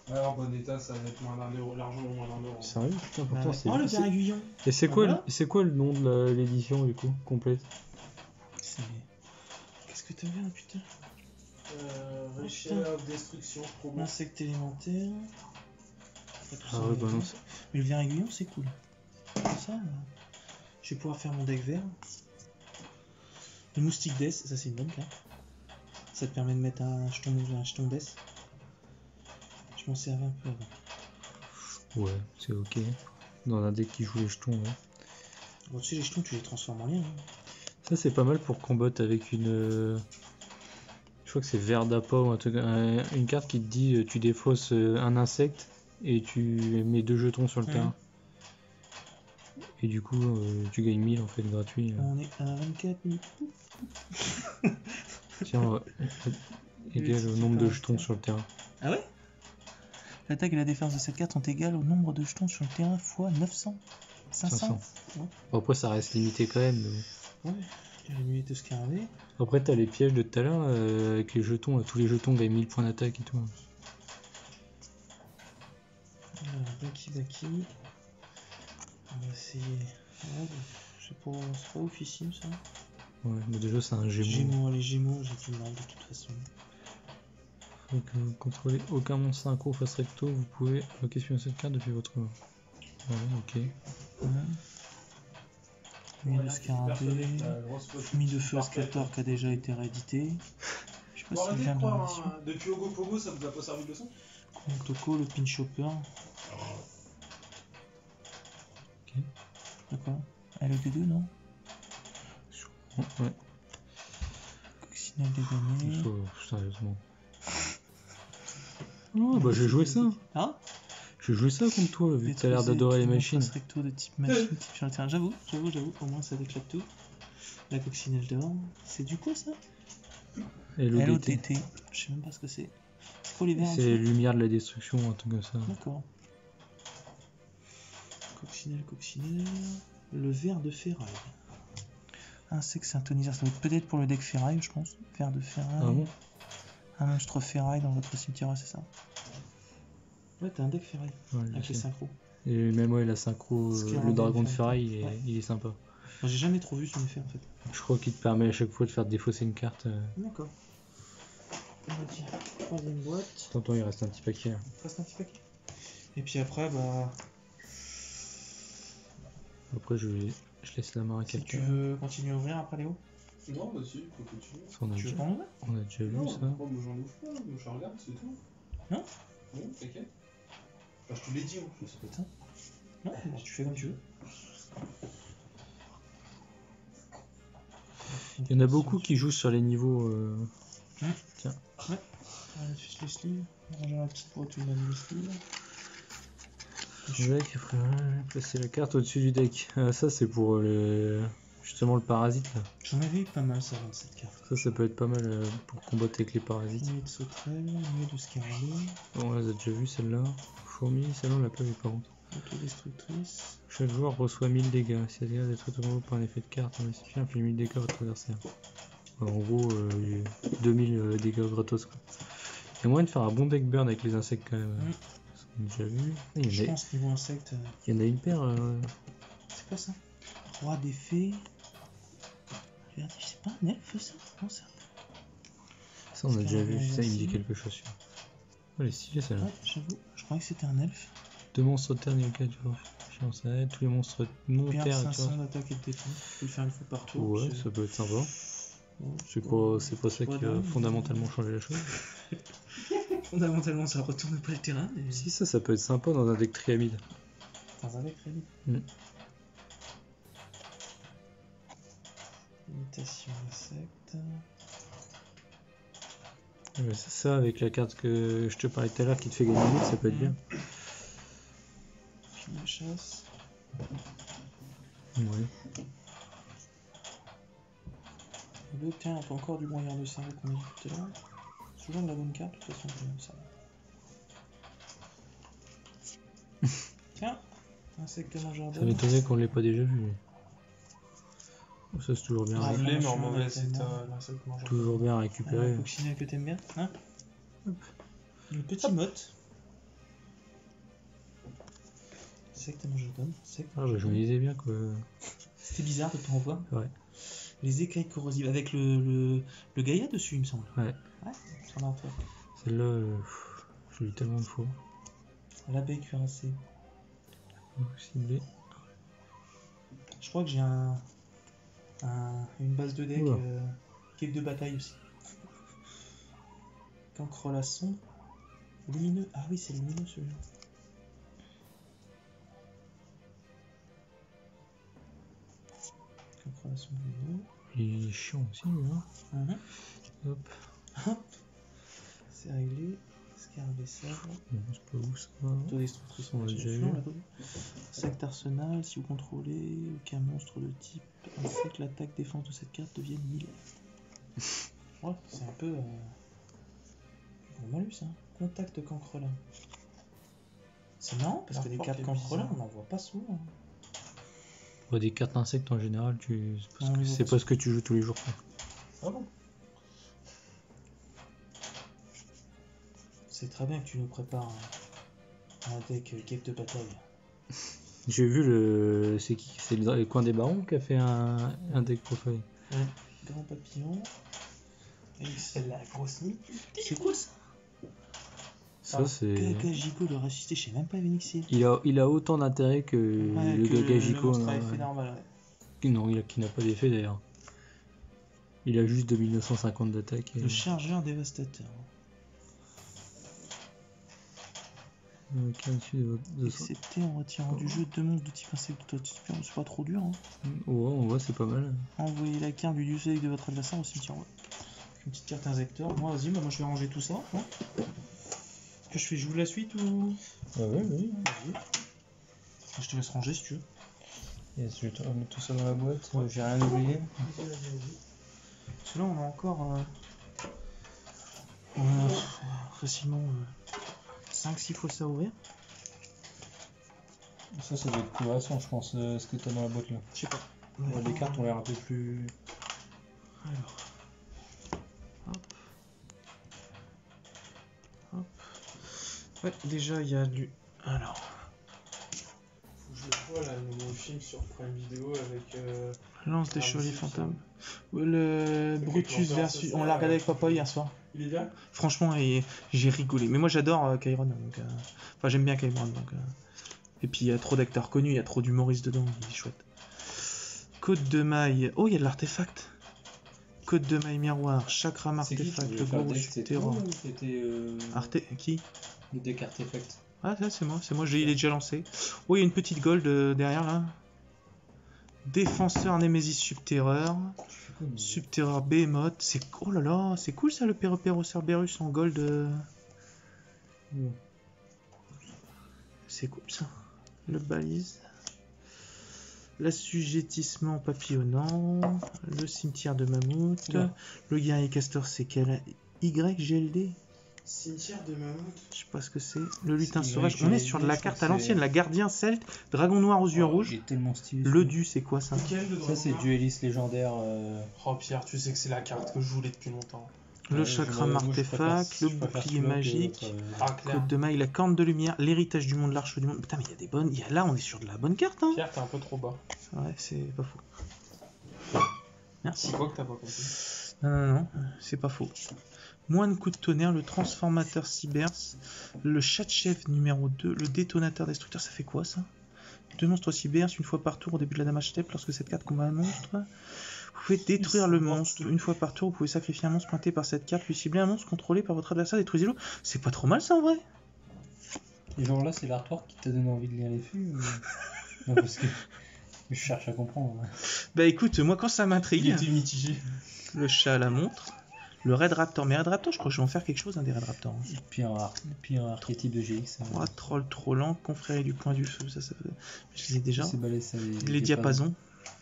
Ouais, en bon état, ça va être moins d'un euro, largement moins d'un euro. Sérieux? Putain, pourtant c'est... Oh, le ver aiguillon. Et c'est Ah, voilà. quoi le nom de l'édition du coup, complète? Qu'est-ce que t'avais là, putain? Richelieu, destruction, trop bon. Insecte élémentaire. Pas tout Ah ça, ouais, bah mais- non, Mais le ver aiguillon, c'est cool. Comme ça, je vais pouvoir faire mon deck vert. Le moustique Death, ça c'est une bonne carte. Ça te permet de mettre un jeton Death. Je m'en servais un peu avant. ouais, c'est ok. Dans un deck qui joue les jetons, ouais. Bon, tu sais, les jetons, tu les transformes en lien. Hein. Ça, c'est pas mal pour combattre avec une. Je crois que c'est vert d'appât ou un truc. Une carte qui te dit tu défausses un insecte et tu mets 2 jetons sur le terrain. Et du coup, tu gagnes 1000 en fait gratuit. On est à 24 000. Tiens, égal au nombre de jetons sur le terrain. Ah ouais? L'attaque et la défense de cette carte sont égales au nombre de jetons sur le terrain fois 900. 500. Ouais. Bon, après, ça reste limité quand même. Mais bon. Ouais. J'ai mis de scarabée. Après, t'as les pièges de tout à l'heure avec les jetons. Tous les jetons gagnent 1000 points d'attaque et tout. Alors, Baki. On va essayer. Ouais, c'est pas oufissime ça. Ouais, mais déjà, c'est un gémeau. Les gémeaux, j'ai du mal de toute façon. Faut que vous contrôlez aucun monstre synchro face recto. Vous pouvez questionner cette carte depuis votre main. Ouais, ok. Mis de scarabée. Mis de feu Escator qui a déjà été réédité. Je sais pas si vient dans l'édition. Depuis Ogo Pogo, ça vous a pas servi de leçon? Toko, le pin chopper. Ok. D'accord. Elle est de 2, non? Ouais. Coccinelle dédonnée. Sérieusement. Oh, bah j'ai joué ça. Hein? J'ai joué ça contre toi, vu que t'as l'air d'adorer les machines. Recto de type machine, type sur le terrain. J'avoue, au moins ça déclate tout. La coccinelle d'or. C'est du quoi ça? LOTT. Je sais même pas ce que c'est. C'est quoi les verts en C'est dessous? lumière de la destruction, un truc comme ça. D'accord. Coccinelle. Le ver de ferraille. Insecte synthoniseur, ça va être peut-être pour le deck ferraille, je pense. Ver de ferraille. Ah bon? Un monstre ferraille dans votre cimetière, c'est ça? Ouais, t'as un deck ferraille. Ouais, Avec les synchros. Et même ouais, la synchro, le dragon de ferraille, il est sympa. Moi, j'ai jamais trop vu son effet en fait. Je crois qu'il te permet à chaque fois de faire défausser une carte. D'accord. On va dire troisième boîte. Tantôt il reste un petit paquet. Là. Il reste un petit paquet. Et puis après, bah. Après, je laisse la main à Si tu quelqu'un. veux continuer à ouvrir après Léo? Non, bah si, faut continuer. Ça, on a Tu veux déjà, pas en ouvrir? on a déjà vu Non, ça. moi j'en ouvre pas, moi je regarde, c'est tout. Non? Non, t'inquiète. Enfin, je te l'ai dit en plus. Ça peut être ça. Non, bah, tu fais comme tu veux. Il y en a beaucoup qui jouent sur les niveaux. Tiens. Ouais. Les sleeves. Ranger la petite boîte où il a mis les sleeves. Deck, après, placer la carte au-dessus du deck. Ça, c'est pour justement le parasite là. J'en avais eu pas mal ça, 27 cartes. Ça peut être pas mal pour combattre avec les parasites. Nuée de sauterelle, nuée de scarabée, Bon, on les a déjà vu celle-là. Fourmi, celle-là on l'a pas vu par contre. autodestructrice. Chaque joueur reçoit 1000 dégâts. Si la dégâts d'être tombé par un effet de carte, on récipient fait 1000 dégâts à votre adversaire. En gros, 2000 dégâts gratos. Quoi. Il y a moyen de faire un bon deck burn avec les insectes quand même. On a déjà vu. Je pense niveau insecte. Il y en a une paire. C'est quoi ça? Roi des fées. Regardez, c'est pas un elfe ça? Non, c'est un... Ça on a déjà vu. Ça il me dit quelque chose. Sûr. Oh, elle est stylée celle-là. Ouais, j'avoue, je croyais que c'était un elfe. 2 monstres terre niveau 4, tu vois. Chance à aide, tous les monstres non Perd terre, tu 500 vois. d'attaque et de défense. Tu peux le faire une fois par tour. Ouais, c'est- ça peut être sympa. Ouais, C'est pas ça pas qui va dingue, fondamentalement changer la chose. Fondamentalement, ça retourne pas le terrain. Mais... Si, ça peut être sympa dans un deck triamide. Dans un deck très vite. Mm. Imitation d'insecte. Ouais, c'est ça, avec la carte que je te parlais tout à l'heure qui te fait gagner 1000, ça peut être bien. Fille de chasse. Ouais. Le tiens, on peut encore du brouillard de cerveau qu'on a dit tout à l'heure. Souvent de la bonne carte, de toute façon, ça va. Tiens, insecte mangeur Ça d'homme. m'étonnait qu'on l'ait pas déjà vu. Ça, c'est toujours bien, Ah, Je l'ai, mais en franchement, mauvais tellement. état, l'insecte mangeur. toujours bien La récupéré. coccinelle que t'aimes bien, hein? Le petit motte. Insecte mangeur d'homme. Ah, bah, je me disais bien que. C'était bizarre de te renvoyer. Ouais. Les écailles corrosives avec le Gaïa dessus, il me semble. Ouais. Ouais, ça va faire. Celle-là, j'ai eu tellement de fois. L'abeille cuirassée. Ciblé. Je crois que j'ai une base de deck Oula. cape de bataille aussi. Cancrelasson. Lumineux. Ah oui, c'est lumineux celui-là. Cancrelasson lumineux. Il est chiant aussi, lui, hein. Hop. Hop. C'est réglé. Scarabée sabre. Bon, c'est pas où ça. Autodestructrice, On l'a déjà eu. Insecte arsenal, si vous contrôlez aucun monstre de type insecte, l'attaque défense de cette carte devient 1000. Ouais, c'est un peu. Gros malus, hein. Contact cancrelin. C'est marrant parce que les cartes cancrelin, on n'en voit pas souvent. Ouais, des cartes insectes en général, Non, mais c'est pas ce que tu joues tous les jours, quoi. Ah bon? C'est très bien que tu nous prépares un deck cape de bataille. J'ai vu le. C'est qui? C'est le coin des barons qui a fait un deck profile. Grand papillon. Et c'est la grosse nuit. C'est quoi ça? Ça, c'est. Gagagigo le racisté, je sais même pas Vénixie. Il a autant d'intérêt que le Gagagico. Le monstre à effet normal, ouais. Non, qui n'a pas d'effet d'ailleurs. Il a juste 2950 d'attaque. Le chargeur dévastateur. Excepté en retirant du jeu 2 monstres de type insecte de type c'est pas trop dur. Hein. Ouais, on voit, c'est pas mal. Envoyez la carte du dieu select de votre adversaire au cimetière. Ouais. Une petite carte injecteur. Moi, vas-y, moi je vais ranger tout ça. Hein. Que je fais, je joue la suite ou. Ouais, oui. Vas-y. Je te laisse ranger si tu veux. Yes, je vais te remettre tout ça dans la boîte. J'ai rien oublié. Parce que là, on a encore. Facilement 5-6 fois ça à ouvrir. Ça doit être coloration, je pense, ce que t'as dans la boîte là. Je sais pas. Ouais, les cartes ont l'air un peu plus. Alors. Hop. Ouais, déjà il y a du. Alors. Faut que je vois là, le nouveau film sur Prime Video avec. Lance des chevaliers musique, fantômes. Le Brutus versus. On l'a regardé avec papa hier soir. Il est bien? Franchement, j'ai rigolé. Mais moi j'adore Kairon. Donc, enfin, j'aime bien Kairon. Donc, et puis il y a trop d'acteurs connus, il y a trop d'humoristes dedans. Il est chouette. Côte de maille. Oh, il y a de l'artefact. Côte de maille miroir. Chakram artefact. Le gros subterrain. Arte. Qui? Deck artefact. Ah, ça c'est moi. Il est déjà lancé. Oh, il y a une petite gold derrière là. Défenseur Némésis Subterreur. Subterreur Behemoth. C'est oh là là, c'est cool ça le Cerberus en gold. C'est cool ça. Le balise. L'assujettissement papillonnant. Le cimetière de mammouth. Ouais. Le guerrier castor, c'est quel YGLD? Cimetière de mammouth. Je sais pas ce que c'est. Le lutin C'est sauvage. YGLD, On est sur de la carte à l'ancienne. La gardien celte. Dragon noir aux yeux rouges. Il est tellement stylé. Le du, c'est quoi ça? Lequel de Ça, c'est Dragon Dueliste légendaire. Oh Pierre, tu sais que c'est la carte que je voulais depuis longtemps. Le chakram artefact, le bouclier magique, Ah, clair. côte de maille, la corne de lumière, l'héritage du monde, l'arche du monde. Putain, mais il y a des bonnes. Là, on est sur de la bonne carte. Hein. Pierre, t'es un peu trop bas. Ouais, c'est pas faux. Merci. C'est quoi que t'as pas compris? Non, c'est pas faux. Moine coup de tonnerre, le transformateur Cybers, le chat chef numéro 2, le détonateur destructeur. Ça fait quoi ça? 2 monstres Cybers, une fois par tour au début de la damage step. Lorsque cette carte combat un monstre, vous pouvez détruire le monstre. Une fois par tour, vous pouvez sacrifier un monstre pointé par cette carte, puis cibler un monstre contrôlé par votre adversaire, détruisez-le. C'est pas trop mal ça en vrai. Et genre là, c'est l'artwork qui t'a donné envie de lire les flux ou... Non, parce que je cherche à comprendre. Bah écoute, moi quand ça Il m'intrigue, était mitigé. le chat à la montre, le Red Raptor. Mais Red Raptor, je crois que je vais en faire quelque chose, des Red Raptor. Hein. Pire archétype de GX. Ouais, troll trop lent, confrérie du point du feu, ça je les ai déjà. C'est balèze, ça, Les diapasons.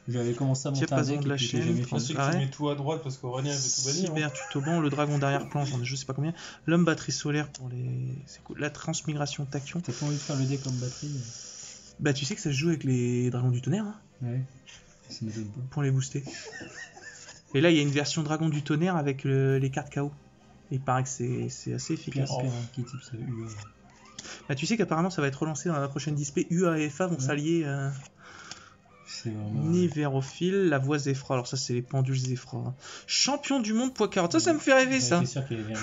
J'avais commencé à monter un Diapason deck de la et puis j'ai chaîne, jamais Je fini. sais que Ah tu ouais. mets tout à droite parce qu'Aurélien veut tout bannir. hein. Cyber tutoban, le dragon d'arrière-plan, j'en ai je sais pas combien. L'homme batterie solaire pour les. C'est cool. La transmigration tachyon. T'as pas envie de faire le deck comme batterie? Bah tu sais que ça se joue avec les dragons du tonnerre hein, Ouais. Ça m'étonne pas. pour les booster. Et là il y a une version dragon du tonnerre avec les cartes KO. Il paraît que c'est assez efficace. Pire archétype, ça. Bah tu sais qu'apparemment ça va être relancé dans la prochaine display. UA et FA vont s'allier. C'est vraiment... Nivérophile, la voix Zéphra. Alors ça, c'est les pendules Zéphra. Champion du monde poids carotte. Ça me fait rêver, ça. C'est sûr qu'elle est bien.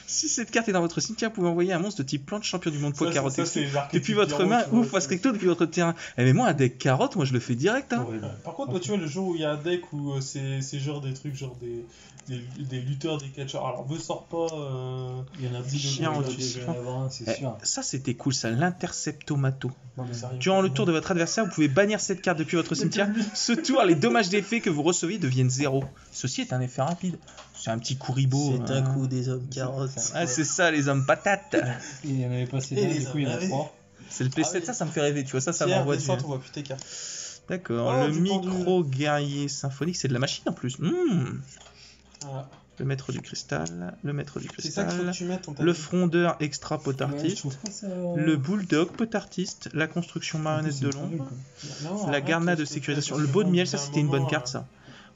Si cette carte est dans votre cimetière, vous pouvez envoyer un monstre de type plante champion du monde poids carotte. c'est les archétypes Depuis votre pyro, main tu ou vois, face recto depuis votre terrain. Eh mais moi, un deck carotte, moi je le fais direct. Hein. Horrible. Par contre, moi, tu vois, le jour où il y a un deck où c'est genre des trucs, genre des lutteurs, des catcheurs. Alors, me sors pas. Il y en a plus Chien de au-dessus. je vais en avoir un, c'est sûr. Ça, c'était cool, ça. L'interceptomato. Non, mais sérieux. Durant le tour de votre adversaire, vous pouvez bannir cette carte depuis votre cimetière. Ce tour, les dommages d'effet que vous recevez deviennent 0. Ceci est un effet rapide. C'est un petit Kuribo. C'est un coup des hommes carottes. Ah, c'est ça, les hommes patates. Il y en avait passé Et deux, les du coup il y en a avais. 3. C'est le P7, Ah oui. ça me fait rêver, tu vois. Ça Pierre, m'envoie du. descente, on voit plus tes cartes. D'accord, Oh, le du micro-guerrier symphonique, c'est de la machine en plus. Voilà. Le maître du cristal, le maître du C'est ça qu'il faut que cristal, tu mettes en le frondeur extra pot Ouais, je artiste, trouve pas ça... le bulldog pot artiste, la construction marionnette de l'ombre, la garnade de sécurisation, le beau de miel, ça c'était une bonne carte ça.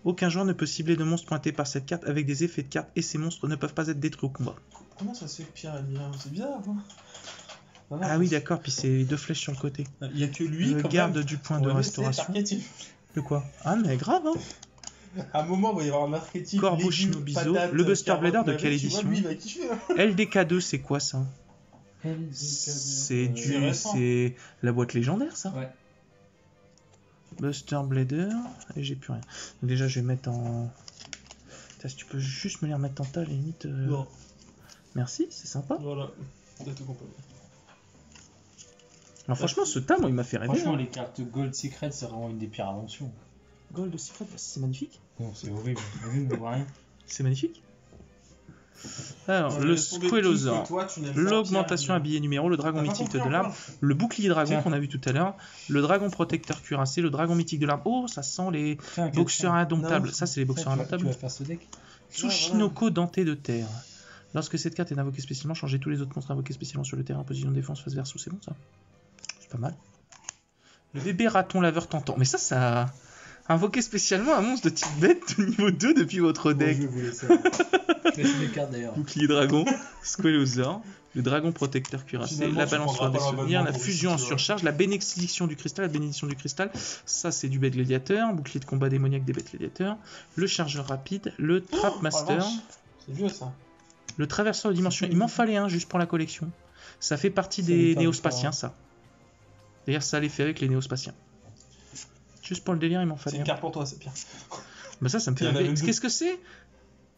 Aucun joueur ne peut cibler de monstres pointés par cette carte avec des effets de carte et ces monstres ne peuvent pas être détruits au combat. Comment ça se fait que Pierre est bien? C'est bizarre, hein. Non, non, Ah oui d'accord, puis c'est les deux flèches sur le côté. Il y a que lui, Le quand garde même. du point On de va laisser restauration. l'archétype. De quoi? Ah mais grave hein. À un moment, il va y avoir un archétype. Corbeau légumes, Shinobizo, patates, le Buster carottes, Blader de navets, quelle tu vois, édition? lui, il va kiffer. hein. LDK2 c'est quoi ça? C'est C'est du... récent. c'est la boîte légendaire ça? Ouais. Buster Blader, et j'ai plus rien. Donc déjà, je vais mettre en... Putain, si tu peux juste me les remettre en tas, à la limite... Non, Merci, c'est sympa. voilà. T'as tout compris. Alors, franchement, ce tas, moi, il m'a fait rêver. Franchement, hein. les cartes Gold Secret, c'est vraiment une des pires inventions. Gold Secret, c'est magnifique. Non, c'est horrible. Horrible, on voit rien. C'est magnifique. Alors, Non, le laisse tomber tout Squelosaur, ce que toi, tu n'aimes pas, l'augmentation Pierre. habillé numéro, le dragon T'as pas mythique compris de l'arbre, encore le bouclier dragon Tiens. qu'on a vu tout à l'heure, le dragon protecteur cuirassé, le dragon mythique de l'arbre. Oh, ça sent les Tiens, boxeurs indomptables. Non. Ça, c'est les boxeurs tu vas indomptables. faire ce deck. Tsushinoko denté de terre. Lorsque cette carte est invoquée spécialement, changez tous les autres monstres invoqués spécialement sur le terrain en position de défense face verso. C'est bon ça? C'est pas mal. Le bébé raton laveur tentant. Mais ça a invoqué spécialement un monstre de type bête de niveau 2 depuis votre deck. Je vais vous laisser. Je laisse mes cartes d'ailleurs. Bouclier dragon, Squelosaur, le dragon protecteur cuirassé, Finalement, la tu balançoire prendras des pas souvenirs, la l'abonnement pour fusion en ici, tu vois. surcharge, la bénédiction du cristal, la bénédiction du cristal, ça c'est du bête gladiateur, bouclier de combat démoniaque des bêtes gladiateurs, le chargeur rapide, le trap Oh, master, la vache. C'est vieux ça. le traverseur de dimension. Il m'en fallait un juste pour la collection. Ça fait partie Ça des m'étonne néospatiens pas. ça. D'ailleurs ça les fait avec les néospatiens. Juste pour le délire il m'en C'est fallait une un. carte pour toi, c'est Pierre. Bah ça me fait Il y en rêver. avait deux. Qu'est-ce que c'est?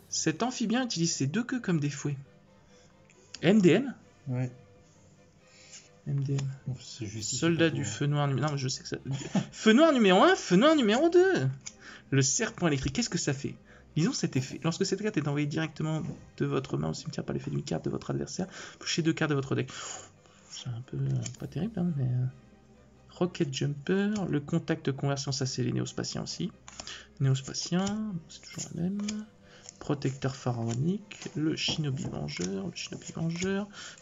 Cet amphibien utilise ses deux queues comme des fouets. MDM? Ouais. MDM. C'est juste. Soldat du feu noir numéro... Non, mais je sais que ça... Feu noir numéro 1, feu noir numéro 2. Le serpent électrique, qu'est-ce que ça fait? Disons cet effet. Lorsque cette carte est envoyée directement de votre main au cimetière par l'effet d'une carte de votre adversaire, pionchez 2 cartes de votre deck. C'est un peu pas terrible, hein, mais... Rocket Jumper, le contact conversion, ça c'est les néospatiens aussi. Néospatien, c'est toujours la même. Protecteur pharaonique, le Shinobi Vengeur,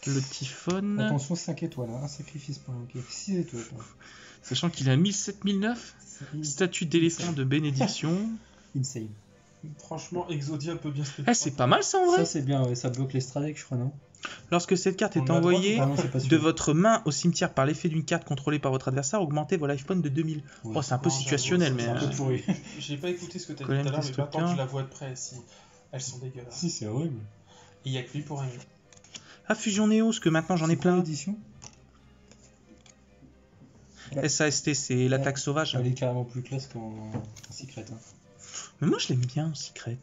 le Typhon. Attention, 5 étoiles, hein. Un sacrifice pour invoquer. 6 étoiles. Sachant qu'il a 1007-1009, statue d'éléphant de bénédiction. Insane. Franchement, Exodia peut bien se Eh, c'est pas mal ça en vrai. Ça, c'est bien, ouais. Ça bloque les stratèques, je crois, non? Lorsque cette carte On est a le droit envoyée Ah non, c'est pas de sûr. votre main au cimetière par l'effet d'une carte contrôlée par votre adversaire, augmentez vos life points de 2000. Ouais. Oh, c'est un peu Non, situationnel, mais... j'avoue, C'est un peu pourri. J'ai pas écouté ce que t'as dit tout Colin à l'heure, mais Testocker. maintenant tu la vois de près. Si... Elles sont dégueulasses. Si, c'est horrible. Et il y a que lui pour aimer. Ah, Fusion Néo, parce que maintenant j'en ai plein. L'édition SAST, c'est l'attaque sauvage. Elle est carrément plus classe qu'en secret. Hein. Mais moi je l'aime bien en secret.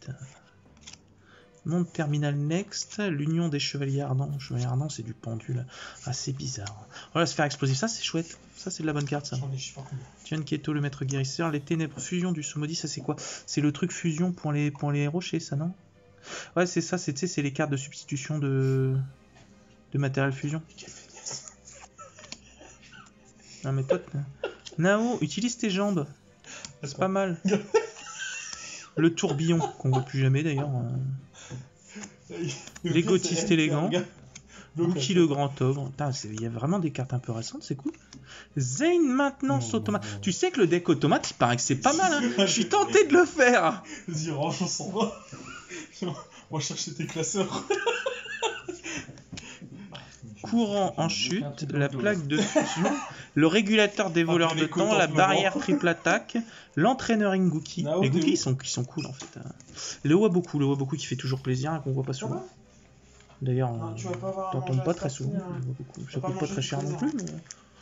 Monde Terminal Next, l'Union des Chevaliers Ardents. Chevaliers Ardents, c'est du pendule. Assez bizarre. Voilà, Sphère Explosive, ça c'est chouette. Ça c'est de la bonne carte, ça. J'en ai je sais pas combien. Tian Keto, le maître guérisseur. Les ténèbres, fusion du sous-maudit, ça c'est quoi? C'est le truc fusion pour les rochers, ça, non? Ouais, c'est ça, c'est les cartes de substitution de matériel fusion. Quelle feignasse. Non mais toi, Nao, utilise tes jambes. C'est pas mal. Le tourbillon, qu'on voit plus jamais d'ailleurs. Les gothistes élégants. Ouki le grand ogre. Putain, il y a vraiment des cartes un peu récentes, c'est cool. Zane maintenance Non, automate. non, non. Tu sais que le deck automate, il paraît que c'est pas mal. Hein. Je suis tenté de le faire. Vas-y, range, on s'en va. On va chercher tes classeurs. courant en chute, la plaque de fusion, le régulateur des voleurs de temps, la barrière triple attaque, l'entraîneur Inguki. Nao, Les t'es Inguki où ils sont cool en fait. Le Waboku qui fait toujours plaisir et qu'on voit pas souvent. D'ailleurs, Tu vas pas avoir à t'entends manger pas à très cette souvent. partie, hein. Le Waboku. Ça T'as pas coûte pas mangé très du cher non trésor. plus. Mais...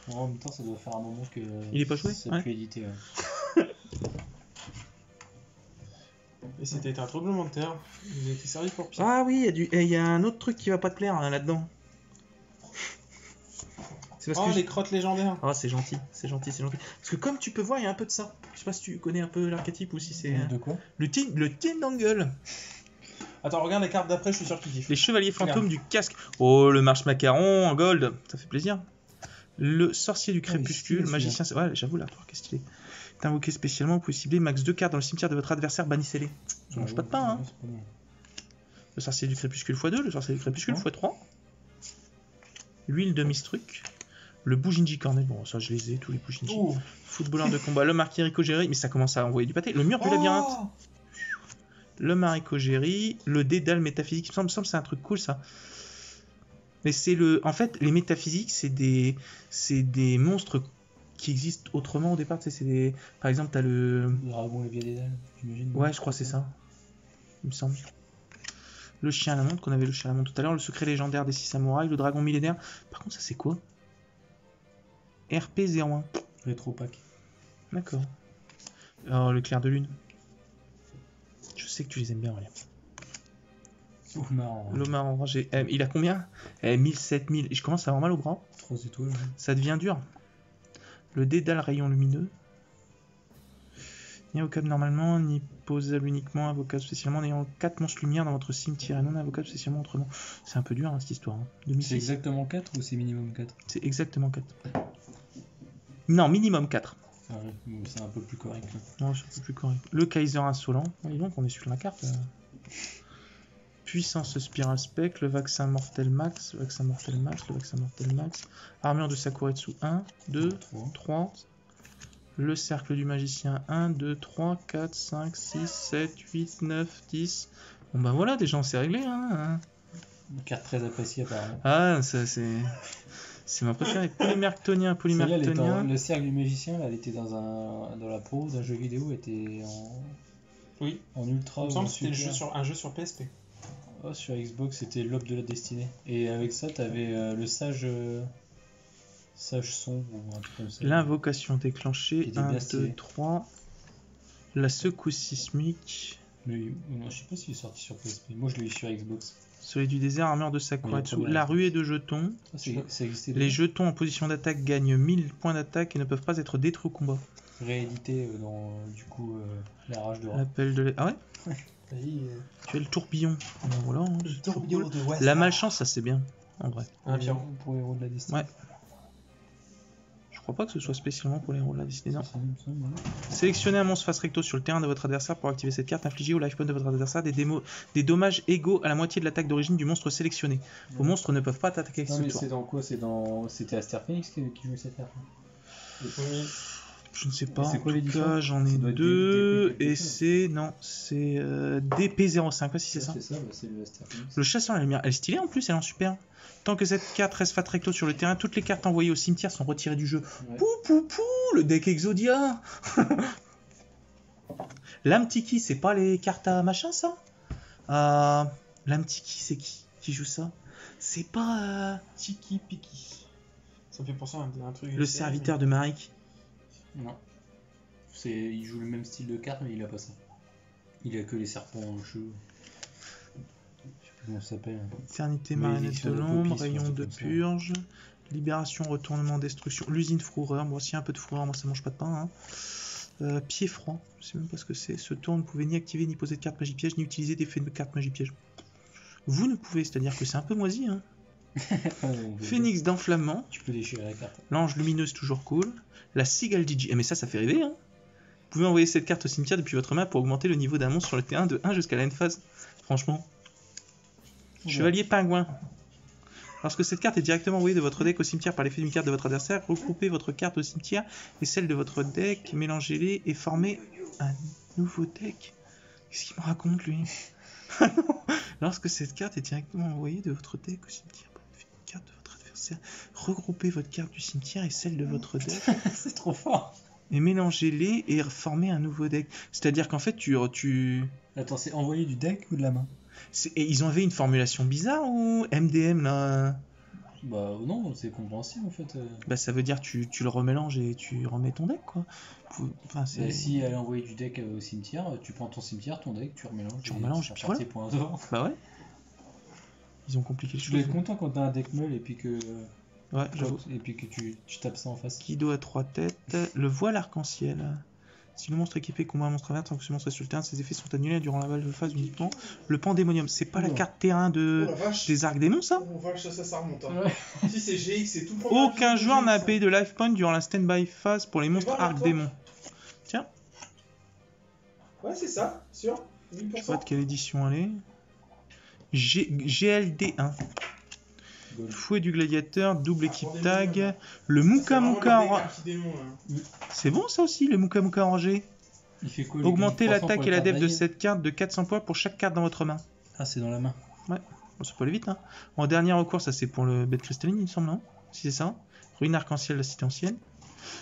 Bon, en même temps, ça doit faire un moment que. Il est pas joué, C'est ouais. plus édité. Ouais. Et c'était un tremblement de terre. Il a été servi pour pire. Ah oui, il y a un autre truc qui va pas te plaire hein, là-dedans. C'est parce Oh, que les crottes légendaires. Ah, c'est gentil, c'est gentil, c'est gentil. Parce que comme tu peux voir, il y a un peu de ça. Je sais pas si tu connais un peu l'archétype ou si c'est... De quoi? Le Tin d'Angle. Attends, regarde les cartes d'après, je suis sûr qu'il kiffe. Les chevaliers fantômes du casque. Oh, le marche macaron en gold. Ça fait plaisir. Le sorcier du crépuscule, stylé, magicien... Ouais, j'avoue, là, qu'est-ce qu'il est. T'es invoqué spécialement, vous pouvez cibler max 2 cartes dans le cimetière de votre adversaire, bannissez-les. Ça mange pas de pain, hein. C'est pas mal. Le sorcier du crépuscule x2, le sorcier du crépuscule x3. L'huile de Mistruc. Le Bujinji Cornet, bon ça je les ai tous les Bujinji. Ouh. Footballeur de combat, l'homme haricogérie, mais ça commence à envoyer du pâté. Le mur du labyrinthe. Oh. L'homme haricogérie, le dédale métaphysique. Il me semble que c'est un truc cool ça. Mais c'est le. En fait, les métaphysiques, c'est des monstres qui existent autrement au départ. Tu sais, c'est des. Par exemple, t'as le. Le dragon et des dalles, j'imagine. Ouais, je crois que c'est ça. Il me semble. Le chien à la montre, qu'on avait le chien à la montre tout à l'heure. Le secret légendaire des 6 samouraïs. Le dragon millénaire. Par contre, ça c'est quoi? RP01. Rétro pack. D'accord. Oh, le clair de lune. Je sais que tu les aimes bien, Aurélien. Oh, marrant. L'Omar enragé. Il a combien 1000, 7000. Je commence à avoir mal au bras. 3 étoiles. Ça devient dur. Le dédale rayon lumineux. Ni invocable normalement, ni posable uniquement, invocable spécialement, en ayant 4 monstres lumière dans votre cimetière et non invocable spécialement autrement. C'est un peu dur hein, cette histoire. Hein. C'est 2006. exactement 4 ou c'est minimum 4? C'est exactement 4. Non, minimum 4. Ah ouais, c'est un peu plus correct. Là. Non, c'est un peu plus correct. Le Kaiser insolent. Oui, donc on est sur la carte. Puissance Spiral Spec, le vaccin Mortel Max, le vaccin Mortel Max, le vaccin Mortel Max. Armure de Sakuretsu 1, 2, 3. Le cercle du magicien 1, 2, 3, 4, 5, 6, 7, 8, 9, 10. Bon bah voilà, déjà on s'est réglé. Hein. Une carte très appréciée apparemment. Ah, ça c'est... C'est ma préférée. Polymerctonien, Celle-là, elle était polymerctonien. le cercle du magicien, là, elle était dans la pro d'un jeu vidéo, elle était Oui. en ultra. Il me ou semble en que c'était super. un jeu sur PSP. Oh, sur Xbox, c'était l'Aube de la Destinée. Et avec ça, t'avais le sage sombre ou un truc comme ça. L'invocation déclenchée. Et des 1, blastiers. 2, 3. La secousse sismique. Mais non, je sais pas s'il est sorti sur PSP. Moi, je l'ai eu sur Xbox. Soleil du désert, armure de Sakuretsu. La ruée de jetons. Ça existait Les déjà. jetons en position d'attaque gagnent 1000 points d'attaque et ne peuvent pas être détruits au combat. Réédité dans du coup la rage de rat. L'appel de l'é- Ah ouais Vas-y. Tu as le tourbillon. Ben voilà, hein, Le c'est trop tourbillon cool. de West. La malchance, ça c'est bien, en vrai. Un pion. Pour héros de la destinée. Ouais. Je crois pas que ce soit spécialement pour les héros de la Disney. Non. Ça, il me semble, ouais. Sélectionnez un monstre face recto sur le terrain de votre adversaire pour activer cette carte. Infligez au life point de votre adversaire des dommages égaux à la moitié de l'attaque d'origine du monstre sélectionné. Vos monstres ne peuvent pas t'attaquer Non, ce mais tour. c'est dans quoi? C'était Aster Phoenix qui jouait cette carte. Oui. Je ne sais pas. C'est En quoi tout l'édition? cas, j'en ai Ça doit être deux. DP, Et c'est. Non, c'est DP05. Ouais, si c'est ça. C'est ça, bah, c'est le Aster Phoenix. Le chasseur à la lumière, elle est stylée en plus, elle est en super. Tant que cette carte reste fat recto sur le terrain, toutes les cartes envoyées au cimetière sont retirées du jeu. Ouais. Pou pou pou, le deck Exodia. L'âme Tiki, c'est pas les cartes à machin ça L'âme Tiki, c'est qui joue ça? C'est pas Tiki Piki. Ça me fait penser à un truc. le serviteur de Marik. Non. Il joue le même style de carte, mais il a pas ça. Il a que les serpents en cheveux. Je sais plus comment ça s'appelle. Éternité Mais marionnette élection de de l'ombre, Popis, rayon un truc de comme ça. purge, libération, retournement, destruction, l'usine fourreur. Moi, s'il y a un peu de fourreur, moi ça mange pas de pain. Hein. Pied froid, je sais même pas ce que c'est. Ce tour ne pouvait ni activer, ni poser de carte magie piège, ni utiliser d'effet de carte magie piège. Vous ne pouvez, c'est-à-dire que c'est un peu moisi. Hein. Phénix d'enflammement, Tu peux déchirer la carte. l'ange lumineuse toujours cool, la cigale DJ. Mais ça fait rêver. Hein. Vous pouvez envoyer cette carte au cimetière depuis votre main pour augmenter le niveau d'un monstre sur le terrain de 1 jusqu'à la end phase. Franchement. Chevalier pingouin. Lorsque cette carte est directement envoyée de votre deck au cimetière par l'effet d'une carte de votre adversaire, regroupez votre carte au cimetière et celle de votre deck, mélangez-les et formez un nouveau deck. Qu'est-ce qu'il me raconte lui? Ah non. Lorsque cette carte est directement envoyée de votre deck au cimetière par l'effet d'une carte de votre adversaire. adversaire. Regroupez votre carte du cimetière et celle de votre deck C'est trop fort. et mélangez-les et formez un nouveau deck. C'est-à-dire qu'en fait, Attends, c'est envoyer du deck ou de la main? Et ils ont avait une formulation bizarre ou MDM là? Bah non, c'est compréhensible en fait. Bah ça veut dire tu le remélanges et tu remets ton deck quoi. Enfin, Bah, si elle a envoyé du deck au cimetière, tu prends ton cimetière, ton deck, tu remélanges. Tu remélanges, ça puis sort voilà. tes points d'or. Bah ouais. Ils ont compliqué les Tu dois choses. être content quand t'as un deck meul et puis que, Ouais, j'avoue. tu tapes ça en face. Kido à 3 têtes. Le voile arc-en-ciel. Si le monstre équipé combat un monstre inverse, tant que ce monstre est sur le terrain, ses effets sont annulés durant la phase uniquement. Le pandémonium, c'est pas la Oula. carte terrain Oh la vache. des arcs démons ça? On va ça remonte. Hein. Ouais. Si c'est GX, c'est tout le premier Aucun épisode joueur de n'a GX, payé de life point durant la stand-by phase pour les monstres voilà, arcs toi. démons. Tiens, Ouais, c'est ça, sûr. je sais 1000%. pas de quelle édition elle est. GLD1. Gold. Fouet du gladiateur, double équipe pandémonium, tag. là. Le Muka C'est Muka vraiment en... des cartes qui démon, là. C'est bon ça aussi, le Muka Muka orangé. Il fait quoi? Augmentez l'attaque et la def de cette carte de 400 points pour chaque carte dans votre main. Ah, c'est dans la main. Bon, ça peut aller vite. Hein. En dernier recours, ça c'est pour le bête cristalline, il me semble, non? Si c'est ça. Ruine arc-en-ciel, la cité ancienne.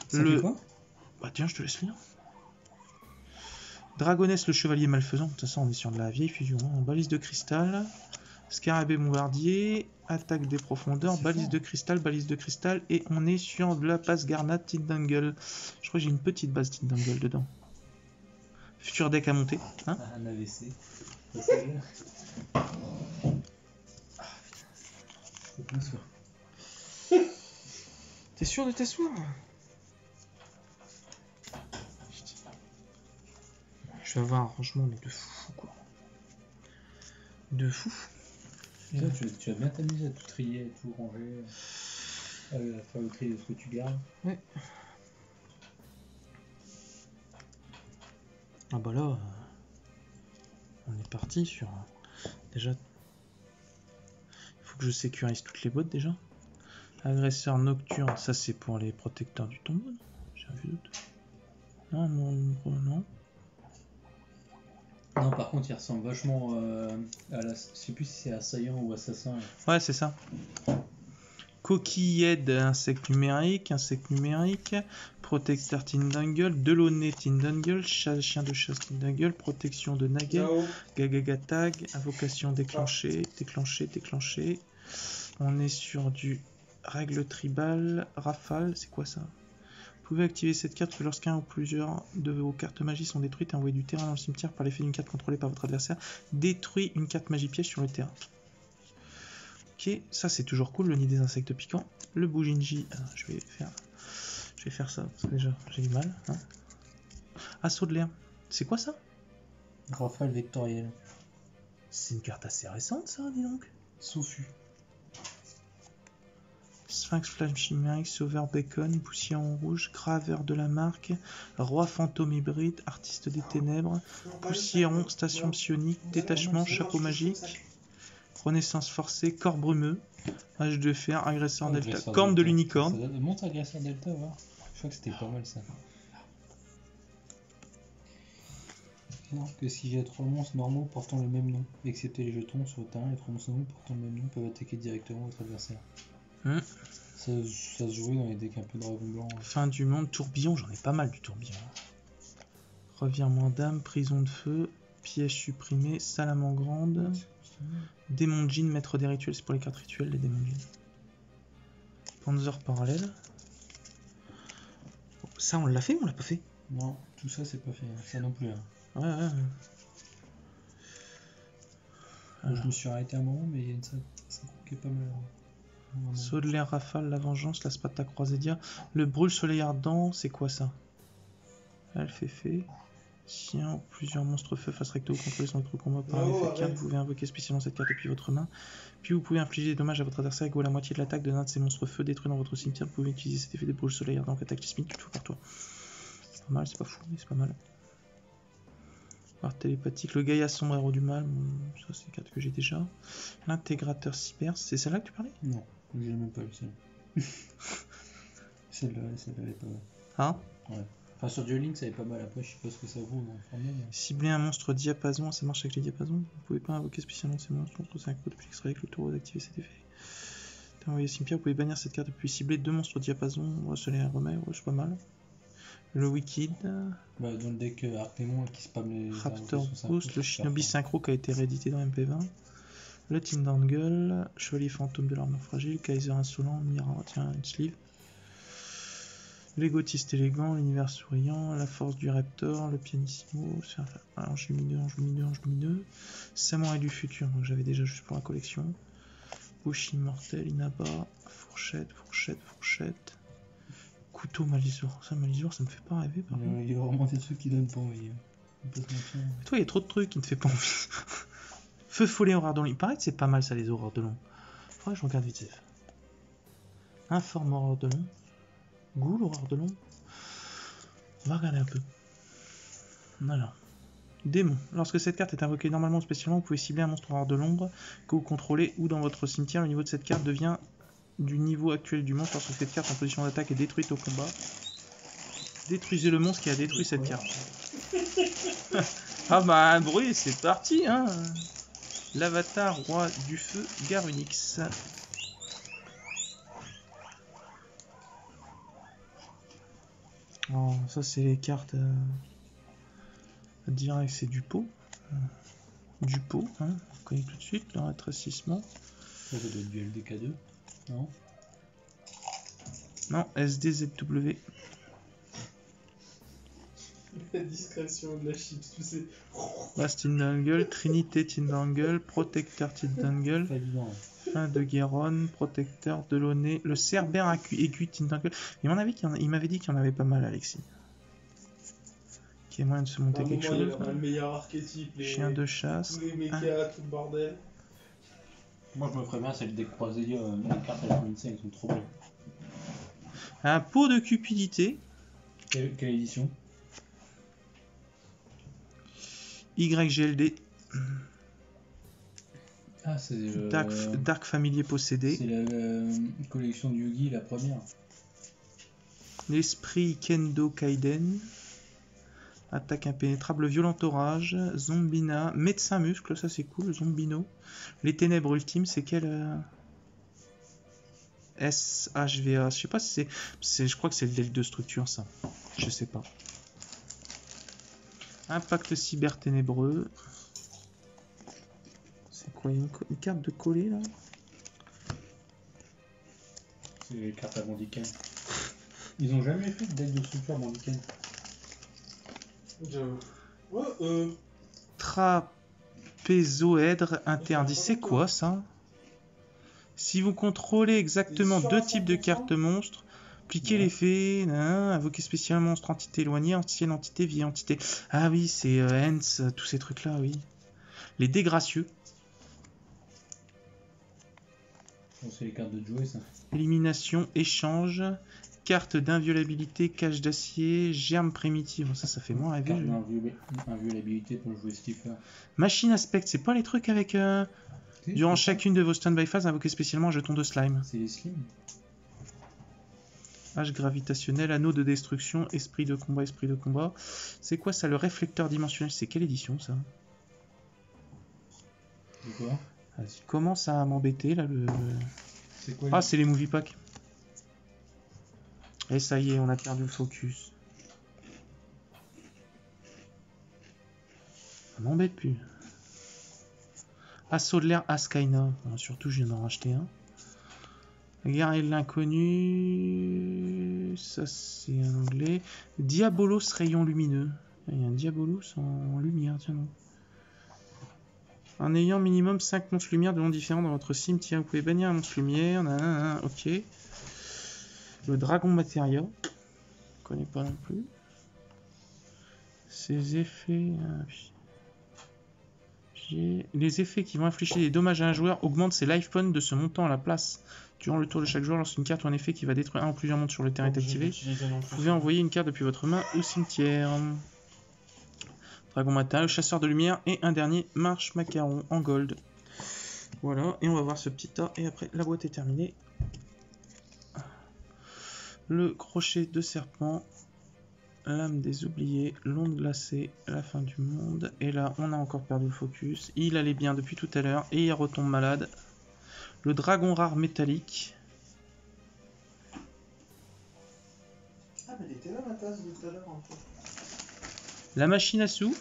Ça fait quoi? Bah tiens, je te laisse lire. Dragonesse, le chevalier malfaisant. De toute façon, on est sur de la vieille fusion. Hein. Balise de cristal. Scarabée bombardier. Attaque des profondeurs. C'est Balise fort. de cristal, balise de cristal. Et on est sur de la passe Garnat Tindangle. Je crois que j'ai une petite base Tindangle dedans. Futur deck à monter. Hein. Ah, un AVC. Ça, c'est bien. Faut qu'on soit. T'es sûr de tes soins? Je vais avoir un rangement mais de fou quoi. De fou. Toi, tu vas bien t'amuser à tout trier, à tout ranger, à faire le tri de ce que tu gardes. Ah bah là, on est parti sur... Déjà, il faut que je sécurise toutes les boîtes déjà. Agresseur nocturne, ça c'est pour les protecteurs du tombeau, non? J'ai vu d'autres. Non, non. Non, par contre, il ressemble vachement à la. Je sais plus si c'est assaillant ou assassin. Ouais, c'est ça. Coquillette, insecte numérique, protecteur Tindangle, Delaunay Tindangle, chien de chasse Tindangle, protection de Nagel, Là-haut. Gagaga tag, invocation déclenchée. On est sur du règle tribale, rafale, c'est quoi ça? Vous pouvez activer cette carte que lorsqu'un ou plusieurs de vos cartes magie sont détruites et envoyer du terrain dans le cimetière par l'effet d'une carte contrôlée par votre adversaire, détruit une carte magie piège sur le terrain. Ok, ça c'est toujours cool, le nid des insectes piquants. Le Bujinji, je vais faire ça, parce que déjà j'ai du mal. Hein. Assaut de l'air, c'est quoi ça? Rafale vectorielle. C'est une carte assez récente ça, dis donc. Souffu. Sphinx flamme chimérique, sauveur bacon, poussière en rouge, graveur de la marque, roi fantôme hybride, artiste des ténèbres, poussiéron, station psionique, détachement, chapeau magique, renaissance forcée, corps brumeux, âge de fer, agresseur delta, corne de l'unicorne. Montre agresseur delta, voir. Je crois que c'était pas mal ça. Non, que si j'ai 3 monstres normaux portant le même nom, excepté les jetons sur le terrain, les 3 monstres normaux portant le même nom peuvent attaquer directement votre adversaire. Ça se jouait dans les decks un peu dragon blanc. Fin du monde, tourbillon, j'en ai pas mal du tourbillon. Revirement d'âme, prison de feu, piège supprimé, salamandre, démon djinn, maître des rituels, c'est pour les cartes rituelles, les démons djinn. Panzer parallèle. Ça, on l'a fait ou on l'a pas fait? Non, tout ça c'est pas fait, ça non plus. Hein. Ouais. Je me suis arrêté un moment, mais il y a ça qui est pas mal. Saut de l'air rafale, la vengeance, la spata croisédia, le brûle soleil ardent, c'est quoi ça? Elle fait. Si un ou plusieurs monstres feu face recto contrôlés son autre combat par un effet carte, vous pouvez invoquer spécialement cette carte depuis votre main. Puis vous pouvez infliger des dommages à votre adversaire égaux à la moitié de l'attaque de l'un de ces monstres feu détruits dans votre cimetière. Vous pouvez utiliser cet effet de brûle soleil ardent qui attaque les smiths, tout par toi. C'est pas mal, c'est pas fou, mais c'est pas mal. Par télépathique, le Gaïa sombre héros du mal, ça c'est une carte que j'ai déjà. L'intégrateur cyber, c'est celle-là que tu parlais? Non, je l'ai même pas eu celle-là. celle-là elle est pas mal. Hein? Ouais. Enfin sur Duel Link ça est pas mal, après je sais pas ce que ça vaut dans le format. Mais... Cibler un monstre diapason, ça marche avec les diapasons. Vous pouvez pas invoquer spécialement ces monstres contre 5 coups de plus extrait avec le tour d'activer cet effet. T'as envoyé cimetière, vous pouvez bannir cette carte depuis cibler 2 monstres au diapason. Ouais, ça les remet, ouais, c'est pas mal. Le Wicked, Bah, dans le deck Arctémon qui spam les Raptor invocations Boost, synchro, le c'est Shinobi super Synchro qui a été réédité dans MP20. Le Tindangle, Chevalier Fantôme de l'armure fragile, Kaiser Insolent, Mira, tiens, une sleeve. L'égotiste élégant, l'univers souriant, la force du Raptor, le pianissimo, ange lumineux, ange lumineux, ange lumineux, Samouraï du futur, donc j'avais déjà juste pour la collection, Bush immortel, Inaba, fourchette, fourchette, fourchette, couteau Malisour, ça Malisour ça me fait pas rêver par contre. Il y a vraiment des trucs qui donnent pas envie. On peut se mentir. Mais toi il y a trop de trucs qui ne te fait pas envie. Feu follet horreur de long, il paraît que c'est pas mal ça les horreurs de long. Faudrait que je regarde vite fait. Informe horreur de long. Ghoul, horreur de long. On va regarder un peu. Alors. Démon. Lorsque cette carte est invoquée normalement ou spécialement, vous pouvez cibler un monstre horreur de l'ombre que vous contrôlez ou dans votre cimetière. Le niveau de cette carte devient du niveau actuel du monstre lorsque cette carte en position d'attaque est détruite au combat. Détruisez le monstre qui a détruit cette carte. Ah bah un bruit, c'est parti hein. L'avatar roi du feu Garunix. Oh, ça c'est les cartes direct, c'est du pot. Du pot, hein, on connaît tout de suite le rétrécissement. Ça doit être du LDK2, non? Non, SDZW. La discrétion de la chips, tu sais. Last Tindangle, Trinité Tindangle, Protecteur Tindangle, Pas évident. fin de Guéron, Protecteur de Launay, le Cerbère aigu Tindangle. Il m'avait dit qu'il y en avait pas mal, Alexis. Qu'il y a moyen de se monter quelque chose. Il a le meilleur archétype, les... Chien de chasse. tous les mechas, tout le bordel. Moi je me ferais bien, c'est le deck croisé, les cartes à la Comic elles sont trop belles. Un pot de cupidité. Quelle édition? YGLD. Ah, c'est Dark Familier possédé. c'est la collection de Yugi, la première. L'esprit Kendo Kaiden. Attaque impénétrable, violent orage, Zombina, médecin muscle, ça c'est cool, Zombino. Les ténèbres ultimes, c'est quel SHVA, je sais pas si c'est. Je crois que c'est le deck de structure ça. Je sais pas. Impact cyber ténébreux. C'est quoi, une carte de coller là? C'est les cartes à Bandiken. Ils ont jamais fait de deck de structure Bandiken. Ouais, Trapézoèdre interdit, c'est quoi ça? Si vous contrôlez exactement deux types de cartes monstres, appliquez l'effet, invoquez spécialement monstre entité éloignée, ancienne entité, vieille entité. Ah oui, c'est Hens, tous ces trucs là, oui. Les dégracieux. C'est les cartes de Joey ça. Élimination, échange, carte d'inviolabilité, cage d'acier, germe primitive. Ça fait moins rêver. Carte d'inviolabilité pour jouer Stiffer. Machine aspect, c'est pas les trucs avec... Durant chacune de vos stand-by phases, invoquez spécialement un jeton de slime. C'est les slims. Hache gravitationnelle, anneau de destruction, esprit de combat, esprit de combat. C'est quoi ça, le réflecteur dimensionnel? C'est quelle édition ça? C'est quoi? Vas-y, commence à m'embêter là le... C'est quoi? Ah, c'est les movie packs. Et ça y est, on a perdu le focus. Ça m'embête plus. Assaut de l'air Askaina. Bon, surtout, je viens d'en racheter un. Guerrier de l'inconnu. Ça, c'est un anglais. Diabolos rayon lumineux. Il y a un Diabolos en lumière, tiens non. En ayant minimum 5 monstres lumière de noms différents dans votre cimetière, vous pouvez bannir un monstre lumière. Ok. Le dragon matéria. Je connais pas non plus. Ses effets. Les effets qui vont infliger des dommages à un joueur augmentent ses life points de ce montant à la place durant le tour de chaque joueur. Lorsqu'une carte ou un effet qui va détruire un ou plusieurs monstres sur le terrain est activé, vous pouvez envoyer une carte depuis votre main au cimetière. Dragon matin, le chasseur de lumière et un dernier marche macaron en gold. Voilà, et on va voir ce petit tas et après la boîte est terminée. Le crochet de serpent. L'âme des oubliés, l'onde glacée, la fin du monde. Et là, on a encore perdu le focus. Il allait bien depuis tout à l'heure et il retombe malade. Le dragon rare métallique. Ah, mais elle était là, ma tasse de tout à l'heure, en fait. La machine à sous.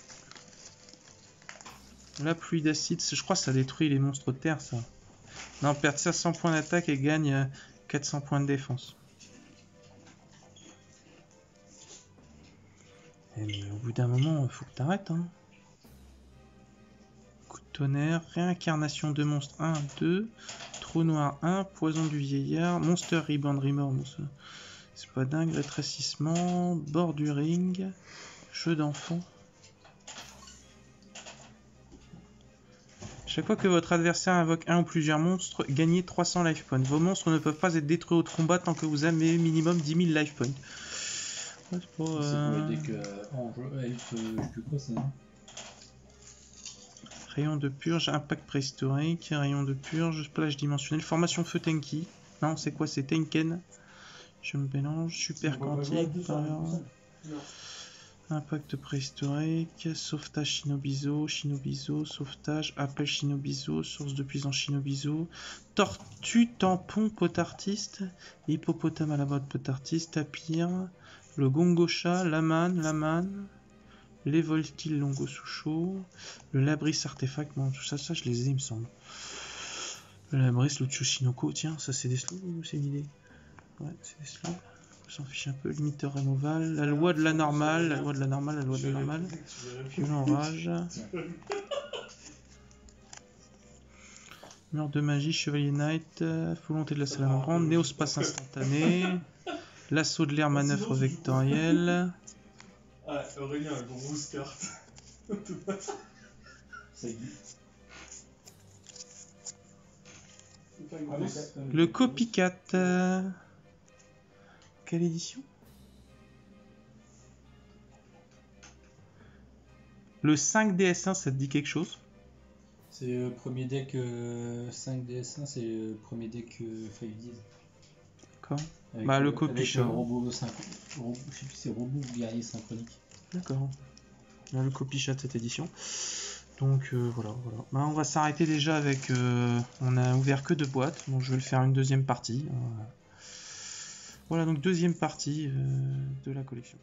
La pluie d'acide, je crois que ça détruit les monstres de terre, ça. Non, perd 500 points d'attaque et gagne 400 points de défense. Eh, mais au bout d'un moment, faut que t'arrêtes, hein. Coup de tonnerre, réincarnation de monstre 1, 2, trou noir 1, poison du vieillard, monster rebound remorse, c'est pas dingue, rétrécissement, bord du ring, jeu d'enfant. Chaque fois que votre adversaire invoque un ou plusieurs monstres, gagnez 300 life points. Vos monstres ne peuvent pas être détruits au combat tant que vous avez minimum 10 000 life points. Ouais, c'est pour les decks en jeu, elf, je sais plus quoi ça. Rayon de purge, impact préhistorique, rayon de purge, plage dimensionnelle, formation feu Tenki. Non, c'est quoi? C'est Tenken. Je me mélange, super quantique, impact préhistorique, sauvetage Shinobizo, Shinobizo, sauvetage, appel Shinobizo, source de puissance Shinobizo, tortue tampon potartiste, hippopotame à la mode potartiste, tapir, le gongosha, laman, les voltiles longo sous chaud, le labris artefact, bon tout ça, je les ai il me semble. Le labris, le Chushinoko, tiens, ça c'est des slogans ou c'est une idée? Ouais, c'est des slogans. On s'en fiche un peu, limiteur removal, la loi de la normale, la loi de la normale, violent rage. Mur de magie, chevalier knight, volonté de la salamandre, néospace instantané, l'assaut de l'air, manœuvre vectorielle. Ah, Aurélien a grosse carte. C'est pas grosse. Le copycat. Quelle édition? Le 5DS1, ça te dit quelque chose? C'est le premier deck 5DS1, c'est le premier deck 5D. D'accord. Avec, Bah, le avec, copycat. robot je sais plus si c'est robot ou guerrier synchronique. D'accord. Là, le copycat de cette édition. Donc voilà. Bah, on va s'arrêter déjà avec... on a ouvert que 2 boîtes, donc je vais le faire une deuxième partie. Voilà, donc deuxième partie de la collection.